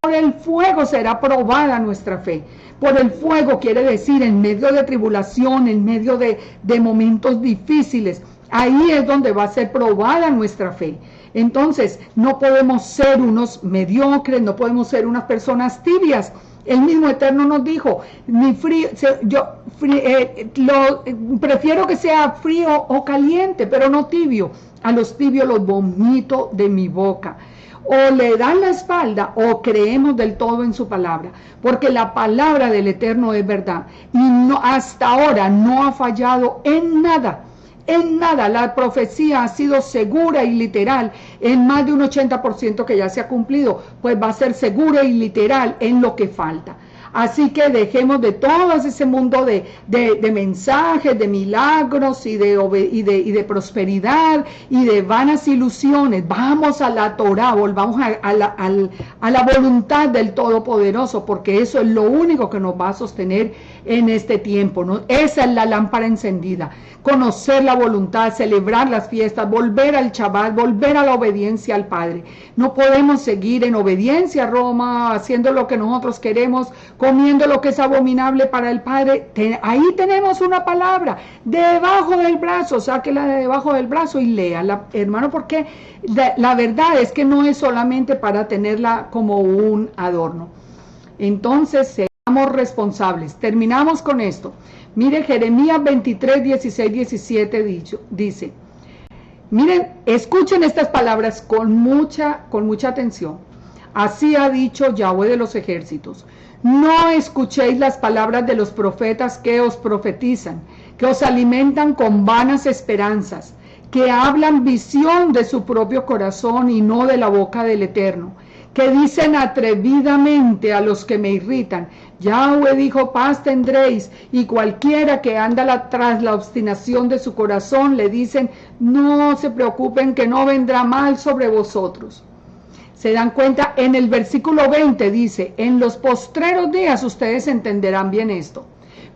Por el fuego será probada nuestra fe. Por el fuego quiere decir en medio de tribulación, en medio de momentos difíciles. Ahí es donde va a ser probada nuestra fe. Entonces no podemos ser unos mediocres, no podemos ser unas personas tibias. El mismo Eterno nos dijo, prefiero que sea frío o caliente, pero no tibio. A los tibios los vomito de mi boca. O le dan la espalda o creemos del todo en su palabra, porque la palabra del Eterno es verdad y hasta ahora no ha fallado en nada. En nada, la profecía ha sido segura y literal en más de un 80% que ya se ha cumplido, pues va a ser segura y literal en lo que falta. Así que dejemos de todo ese mundo de mensajes, de milagros y de prosperidad y de vanas ilusiones. Vamos a la Torá, volvamos a la voluntad del Todopoderoso, porque eso es lo único que nos va a sostener en este tiempo, ¿no? Esa es la lámpara encendida. Conocer la voluntad, celebrar las fiestas, volver al Shabbat, volver a la obediencia al Padre. No podemos seguir en obediencia a Roma, haciendo lo que nosotros queremos, comiendo lo que es abominable para el Padre. Ahí tenemos una palabra, debajo del brazo, sáquela de debajo del brazo y léala, hermano, porque la verdad es que no es solamente para tenerla como un adorno. Entonces, seamos responsables. Terminamos con esto. Mire, Jeremías 23, 16, 17 dice, miren, escuchen estas palabras con mucha atención. Así ha dicho Yahweh de los ejércitos. No escuchéis las palabras de los profetas que os profetizan, que os alimentan con vanas esperanzas, que hablan visión de su propio corazón y no de la boca del Eterno, que dicen atrevidamente a los que me irritan, Yahweh dijo, paz tendréis, y cualquiera que anda tras la obstinación de su corazón le dicen, no se preocupen que no vendrá mal sobre vosotros. Se dan cuenta, en el versículo 20 dice, en los postreros días ustedes entenderán bien esto.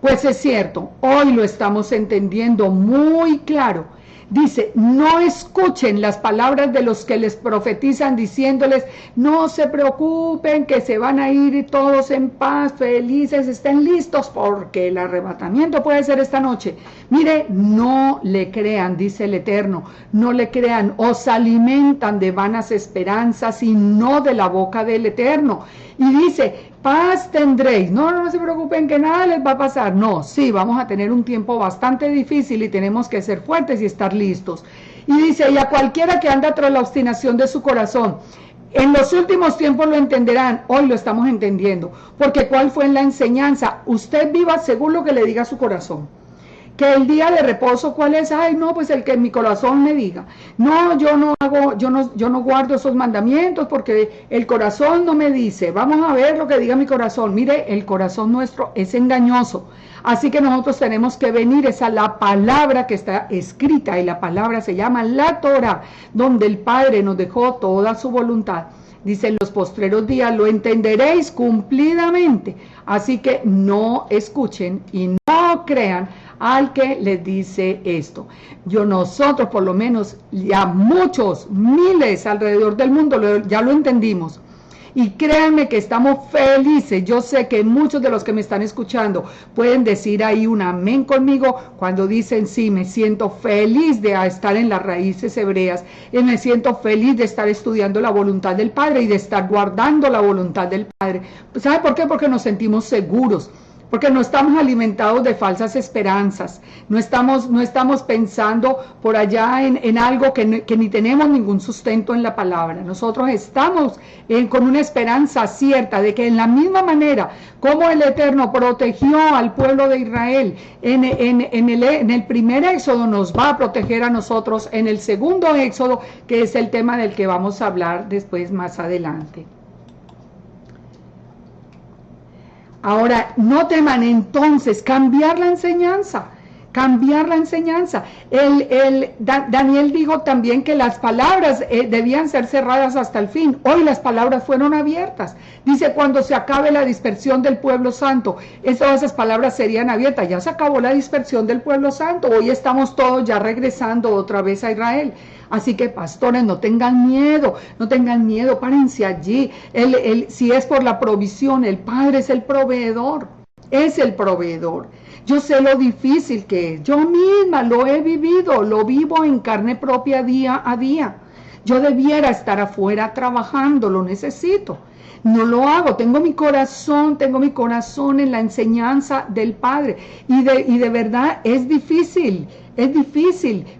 Pues es cierto, hoy lo estamos entendiendo muy claro. Dice, no escuchen las palabras de los que les profetizan diciéndoles, no se preocupen que se van a ir todos en paz, felices, estén listos porque el arrebatamiento puede ser esta noche. Mire, no le crean, dice el Eterno, no le crean, os alimentan de vanas esperanzas y no de la boca del Eterno. Y dice, paz tendréis, no se preocupen que nada les va a pasar. No, sí, vamos a tener un tiempo bastante difícil y tenemos que ser fuertes y estar listos. Y dice, y a cualquiera que anda tras la obstinación de su corazón, en los últimos tiempos lo entenderán, hoy lo estamos entendiendo, porque ¿cuál fue la enseñanza? Usted viva según lo que le diga su corazón. Que el día de reposo, ¿cuál es? Ay, no, pues el que mi corazón me diga. No, yo no guardo esos mandamientos porque el corazón no me dice. Vamos a ver lo que diga mi corazón. Mire, el corazón nuestro es engañoso. Así que nosotros tenemos que venir, esa la palabra que está escrita, y la palabra se llama la Torá, donde el Padre nos dejó toda su voluntad. Dice, en los postreros días lo entenderéis cumplidamente. Así que no escuchen y no crean al que les dice esto. Nosotros por lo menos, ya muchos, miles alrededor del mundo ya lo entendimos. Y créanme que estamos felices. Yo sé que muchos de los que me están escuchando pueden decir ahí un amén conmigo cuando dicen, sí, me siento feliz de estar en las raíces hebreas, y me siento feliz de estar estudiando la voluntad del Padre y de estar guardando la voluntad del Padre. ¿Sabe por qué? Porque nos sentimos seguros. Porque no estamos alimentados de falsas esperanzas, no estamos pensando por allá en algo que ni tenemos ningún sustento en la palabra. Nosotros estamos con una esperanza cierta de que en la misma manera como el Eterno protegió al pueblo de Israel en el primer éxodo, nos va a proteger a nosotros en el segundo éxodo, que es el tema del que vamos a hablar después más adelante. Ahora, no teman entonces cambiar la enseñanza. Cambiar la enseñanza. Daniel dijo también que las palabras debían ser cerradas hasta el fin. Hoy las palabras fueron abiertas. Dice, cuando se acabe la dispersión del pueblo santo, todas esas palabras serían abiertas. Ya se acabó la dispersión del pueblo santo. Hoy estamos todos ya regresando otra vez a Israel. Así que, pastores, no tengan miedo, párense allí. Si es por la provisión, el Padre es el proveedor. Es el proveedor. Yo sé lo difícil que es. Yo misma lo he vivido, lo vivo en carne propia día a día. Yo debiera estar afuera trabajando, lo necesito. No lo hago, tengo mi corazón en la enseñanza del Padre. Y de verdad es difícil,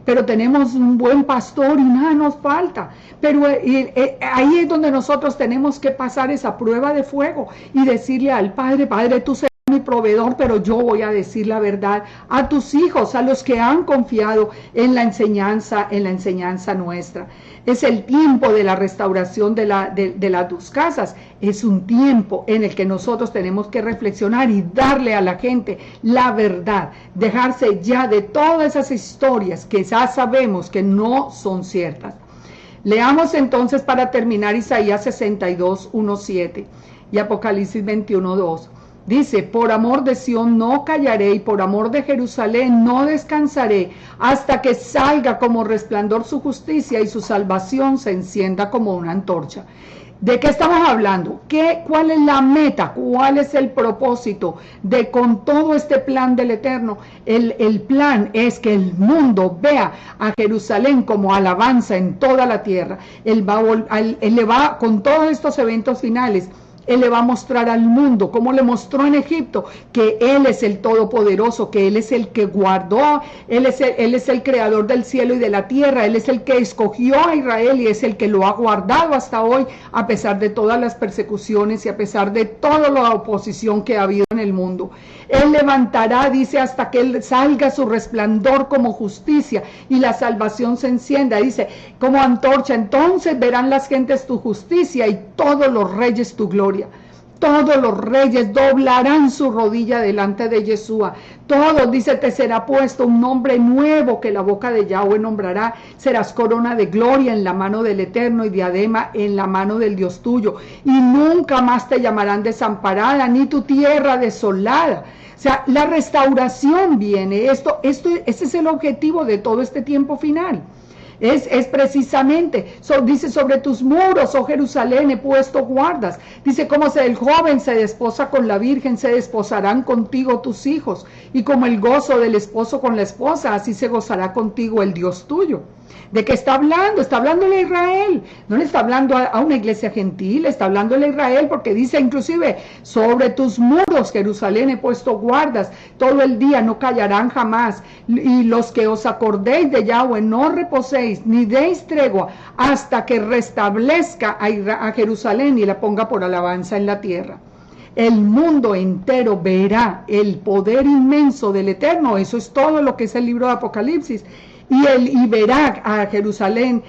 pero tenemos un buen pastor y nada nos falta. Pero ahí es donde nosotros tenemos que pasar esa prueba de fuego y decirle al Padre, Padre, tú serás mi proveedor, pero yo voy a decir la verdad a tus hijos, a los que han confiado en la enseñanza nuestra. Es el tiempo de la restauración de las dos casas. Es un tiempo en el que nosotros tenemos que reflexionar y darle a la gente la verdad, dejarse ya de todas esas historias que ya sabemos que no son ciertas. Leamos entonces para terminar Isaías 62, 1-7 y Apocalipsis 21, 2. Dice, por amor de Sión no callaré y por amor de Jerusalén no descansaré hasta que salga como resplandor su justicia y su salvación se encienda como una antorcha. ¿De qué estamos hablando? ¿Cuál es la meta? ¿Cuál es el propósito de con todo este plan del Eterno? El plan es que el mundo vea a Jerusalén como alabanza en toda la tierra. Él le va con todos estos eventos finales. Él le va a mostrar al mundo, como le mostró en Egipto, que Él es el Todopoderoso, que Él es el que guardó, Él es el creador del cielo y de la tierra, Él es el que escogió a Israel y es el que lo ha guardado hasta hoy, a pesar de todas las persecuciones y a pesar de toda la oposición que ha habido en el mundo. Él levantará, dice, hasta que Él salga su resplandor como justicia y la salvación se encienda, dice, como antorcha. Entonces verán las gentes tu justicia y todos los reyes tu gloria. Todos los reyes doblarán su rodilla delante de Yeshua. Todos, dice, te será puesto un nombre nuevo que la boca de Yahweh nombrará. Serás corona de gloria en la mano del Eterno y diadema en la mano del Dios tuyo. Y nunca más te llamarán desamparada, ni tu tierra desolada. O sea, la restauración viene. Ese es el objetivo de todo este tiempo final. Es precisamente, dice, sobre tus muros, oh Jerusalén, he puesto guardas. Dice, como el joven se desposa con la virgen, se desposarán contigo tus hijos. Y como el gozo del esposo con la esposa, así se gozará contigo el Dios tuyo. ¿De qué está hablando? Está hablándole a Israel. No le está hablando a una iglesia gentil, está hablándole a Israel, porque dice inclusive, sobre tus muros, Jerusalén, he puesto guardas. Todo el día no callarán jamás. Y los que os acordéis de Yahweh, no reposéis, ni deis tregua, hasta que restablezca a Jerusalén y la ponga por alabanza en la tierra. El mundo entero verá el poder inmenso del Eterno. Eso es todo lo que es el libro de Apocalipsis. Y verá a Jerusalén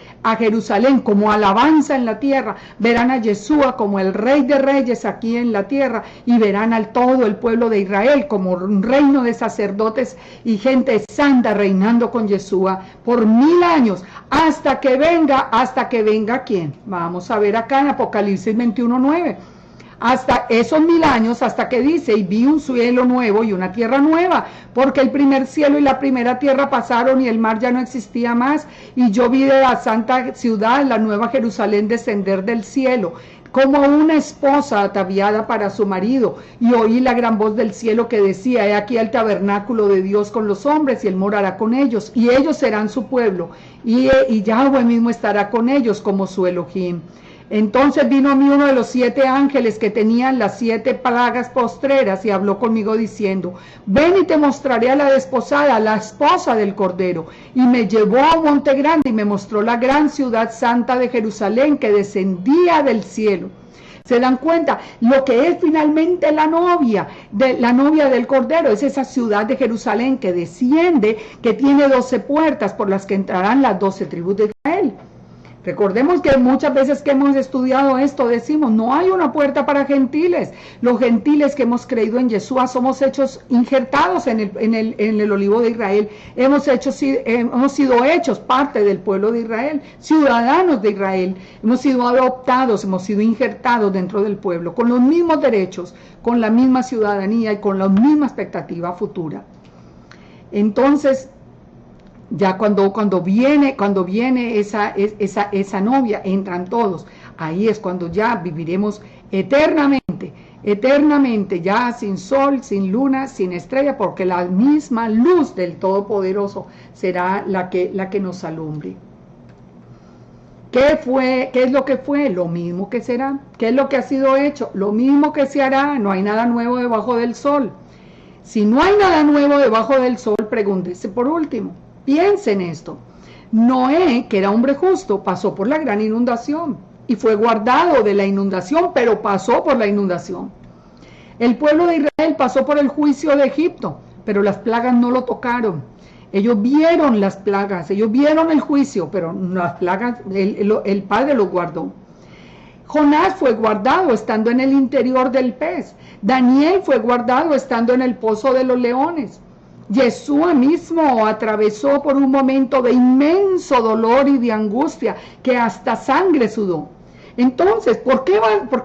como alabanza en la tierra, verán a Yeshua como el Rey de Reyes aquí en la tierra, y verán al todo el pueblo de Israel como un reino de sacerdotes y gente santa reinando con Yeshua por 1000 años, hasta que venga ¿quién? Vamos a ver acá en Apocalipsis 21:9. Hasta esos 1000 años, hasta que dice, y vi un cielo nuevo y una tierra nueva, porque el primer cielo y la primera tierra pasaron y el mar ya no existía más, y yo vi de la santa ciudad, la nueva Jerusalén, descender del cielo, como una esposa ataviada para su marido, y oí la gran voz del cielo que decía, he aquí el tabernáculo de Dios con los hombres, y él morará con ellos, y ellos serán su pueblo, y Yahweh mismo estará con ellos como su Elohim. Entonces vino a mí uno de los 7 ángeles que tenían las 7 plagas postreras y habló conmigo diciendo, ven y te mostraré a la desposada, la esposa del Cordero. Y me llevó a un monte grande y me mostró la gran ciudad santa de Jerusalén que descendía del cielo. ¿Se dan cuenta? Lo que es finalmente la novia del Cordero es esa ciudad de Jerusalén que desciende, que tiene 12 puertas por las que entrarán las 12 tribus de Israel. Recordemos que muchas veces que hemos estudiado esto decimos, no hay una puerta para gentiles. Los gentiles que hemos creído en Yeshua somos hechos injertados en el olivo de Israel. Hemos sido hechos parte del pueblo de Israel, ciudadanos de Israel. Hemos sido adoptados, hemos sido injertados dentro del pueblo, con los mismos derechos, con la misma ciudadanía y con la misma expectativa futura. Entonces, ya cuando viene esa novia, entran todos. Ahí es cuando ya viviremos eternamente, ya sin sol, sin luna, sin estrella, porque la misma luz del Todopoderoso será la que nos alumbre. ¿Qué es lo que fue? Lo mismo que será. ¿Qué es lo que ha sido hecho? Lo mismo que se hará. No hay nada nuevo debajo del sol. Si no hay nada nuevo debajo del sol, pregúntese por último. Piensa en esto. Noé, que era hombre justo, pasó por la gran inundación y fue guardado de la inundación, pero pasó por la inundación. El pueblo de Israel pasó por el juicio de Egipto, pero las plagas no lo tocaron. Ellos vieron las plagas, ellos vieron el juicio, pero las plagas, el Padre los guardó. Jonás fue guardado estando en el interior del pez. Daniel fue guardado estando en el pozo de los leones. Yeshua mismo atravesó por un momento de inmenso dolor y de angustia que hasta sangre sudó. Entonces, ¿por qué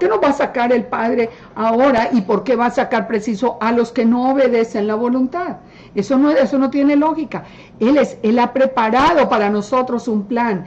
nos va a sacar el Padre ahora y por qué va a sacar preciso a los que no obedecen la voluntad? Eso no tiene lógica. Él ha preparado para nosotros un plan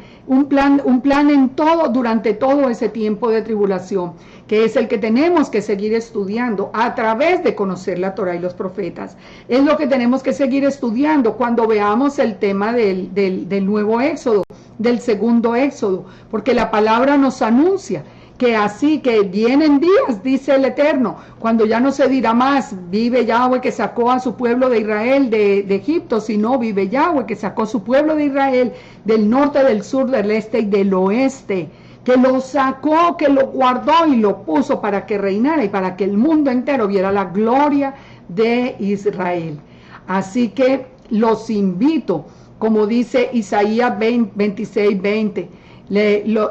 durante todo ese tiempo de tribulación, que es el que tenemos que seguir estudiando a través de conocer la Torah y los profetas. Es lo que tenemos que seguir estudiando cuando veamos el tema del nuevo Éxodo, del segundo Éxodo, porque la palabra nos anuncia que así que vienen días, dice el Eterno, cuando ya no se dirá más, vive Yahweh que sacó a su pueblo de Israel de Egipto, sino vive Yahweh que sacó a su pueblo de Israel del norte, del sur, del este y del oeste, que lo sacó, que lo guardó y lo puso para que reinara y para que el mundo entero viera la gloria de Israel. Así que los invito, como dice Isaías 26:20,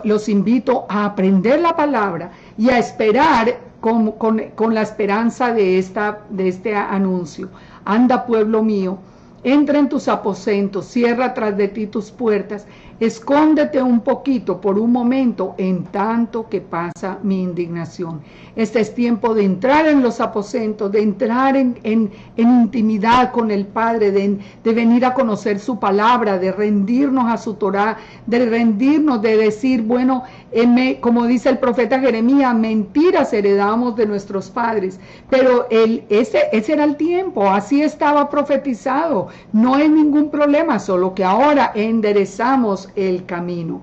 los invito a aprender la palabra y a esperar con la esperanza de este anuncio. Anda, pueblo mío, entra en tus aposentos, cierra tras de ti tus puertas, escóndete un poquito por un momento en tanto que pasa mi indignación. Este es tiempo de entrar en los aposentos, de entrar en intimidad con el Padre, de venir a conocer su palabra, de rendirnos a su Torah, de rendirnos, de decir, bueno, como dice el profeta Jeremías, mentiras heredamos de nuestros padres, pero ese era el tiempo, así estaba profetizado, no hay ningún problema, solo que ahora enderezamos el camino.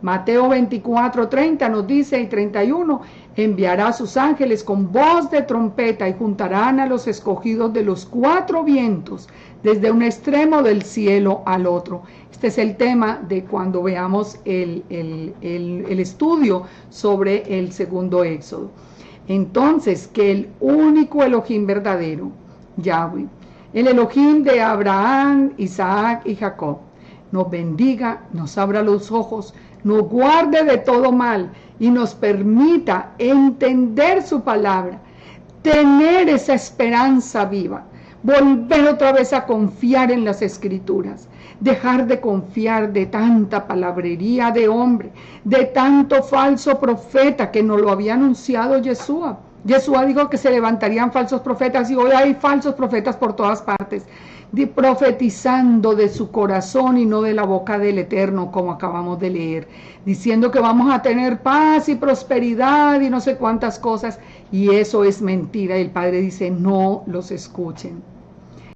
Mateo 24:30 nos dice, y 31, enviará a sus ángeles con voz de trompeta y juntarán a los escogidos de los cuatro vientos, desde un extremo del cielo al otro. Este es el tema de cuando veamos el estudio sobre el segundo Éxodo. Entonces, que el único Elohim verdadero, Yahweh, el Elohim de Abraham, Isaac y Jacob, nos bendiga, nos abra los ojos, nos guarde de todo mal y nos permita entender su palabra, tener esa esperanza viva, volver otra vez a confiar en las Escrituras, dejar de confiar de tanta palabrería de hombre, de tanto falso profeta que nos lo había anunciado Yeshua. Yeshua dijo que se levantarían falsos profetas y hoy hay falsos profetas por todas partes, profetizando de su corazón y no de la boca del Eterno, como acabamos de leer, diciendo que vamos a tener paz y prosperidad y no sé cuántas cosas, y eso es mentira. Y el Padre dice, no los escuchen.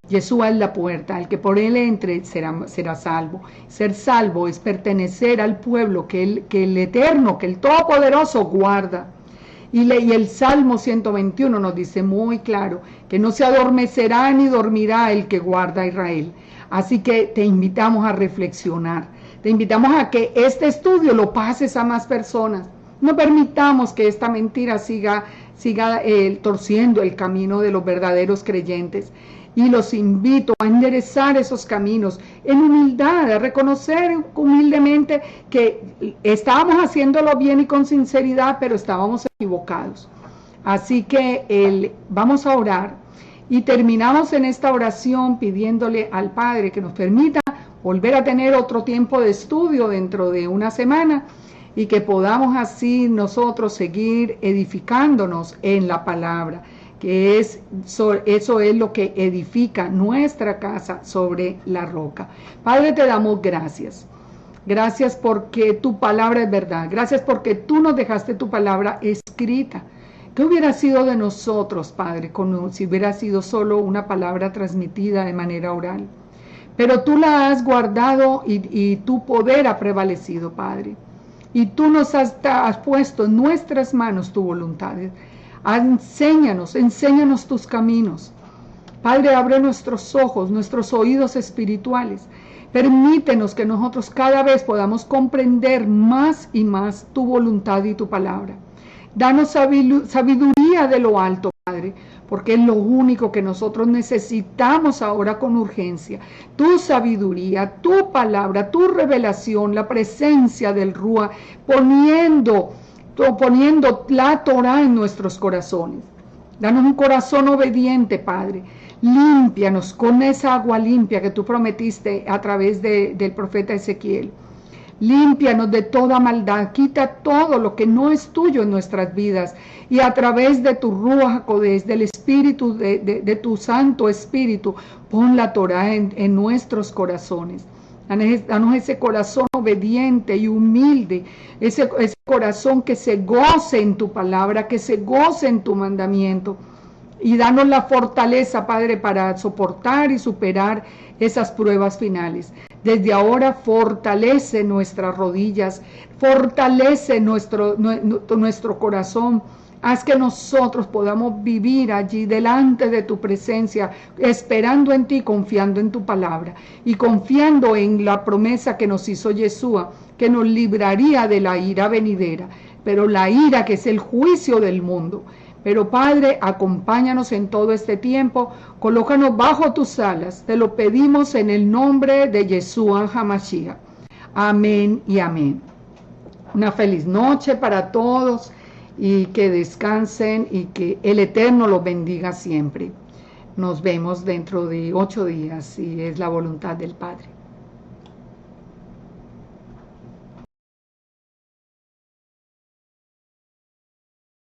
Yeshua es la puerta, el que por él entre será salvo. Ser salvo es pertenecer al pueblo que el Eterno, que el Todopoderoso guarda. Y el Salmo 121 nos dice muy claro que no se adormecerá ni dormirá el que guarda a Israel. Así que te invitamos a reflexionar, te invitamos a que este estudio lo pases a más personas. No permitamos que esta mentira siga torciendo el camino de los verdaderos creyentes. Y los invito a enderezar esos caminos en humildad, a reconocer humildemente que estábamos haciéndolo bien y con sinceridad, pero estábamos equivocados. Así que vamos a orar y terminamos en esta oración pidiéndole al Padre que nos permita volver a tener otro tiempo de estudio dentro de una semana y que podamos así nosotros seguir edificándonos en la palabra, que eso es lo que edifica nuestra casa sobre la roca. Padre, te damos gracias. Gracias porque tu palabra es verdad. Gracias porque tú nos dejaste tu palabra escrita. ¿Qué hubiera sido de nosotros, Padre, si hubiera sido solo una palabra transmitida de manera oral? Pero tú la has guardado y tu poder ha prevalecido, Padre. Y tú nos has puesto en nuestras manos tu voluntad. Enséñanos tus caminos. Padre, abre nuestros ojos, nuestros oídos espirituales. Permítenos que nosotros cada vez podamos comprender más y más tu voluntad y tu palabra. Danos sabiduría de lo alto, Padre, porque es lo único que nosotros necesitamos ahora con urgencia. Tu sabiduría, tu palabra, tu revelación, la presencia del Rúa, poniendo la Torah en nuestros corazones. Danos un corazón obediente, Padre. Límpianos con esa agua limpia que tú prometiste a través del profeta Ezequiel. Límpianos de toda maldad, quita todo lo que no es tuyo en nuestras vidas y a través de tu Ruach HaKodesh, del Espíritu, de tu Santo Espíritu, pon la Torah en nuestros corazones. Danos ese corazón obediente y humilde, ese corazón que se goce en tu palabra, que se goce en tu mandamiento. Y danos la fortaleza, Padre, para soportar y superar esas pruebas finales. Desde ahora fortalece nuestras rodillas, fortalece nuestro corazón. Haz que nosotros podamos vivir allí delante de tu presencia, esperando en ti, confiando en tu palabra y confiando en la promesa que nos hizo Yeshua, que nos libraría de la ira venidera, pero la ira que es el juicio del mundo. Pero Padre, acompáñanos en todo este tiempo, colócanos bajo tus alas, te lo pedimos en el nombre de Yeshua HaMashiach. Amén y amén. Una feliz noche para todos y que descansen y que el Eterno los bendiga siempre. Nos vemos dentro de 8 días, si es la voluntad del Padre.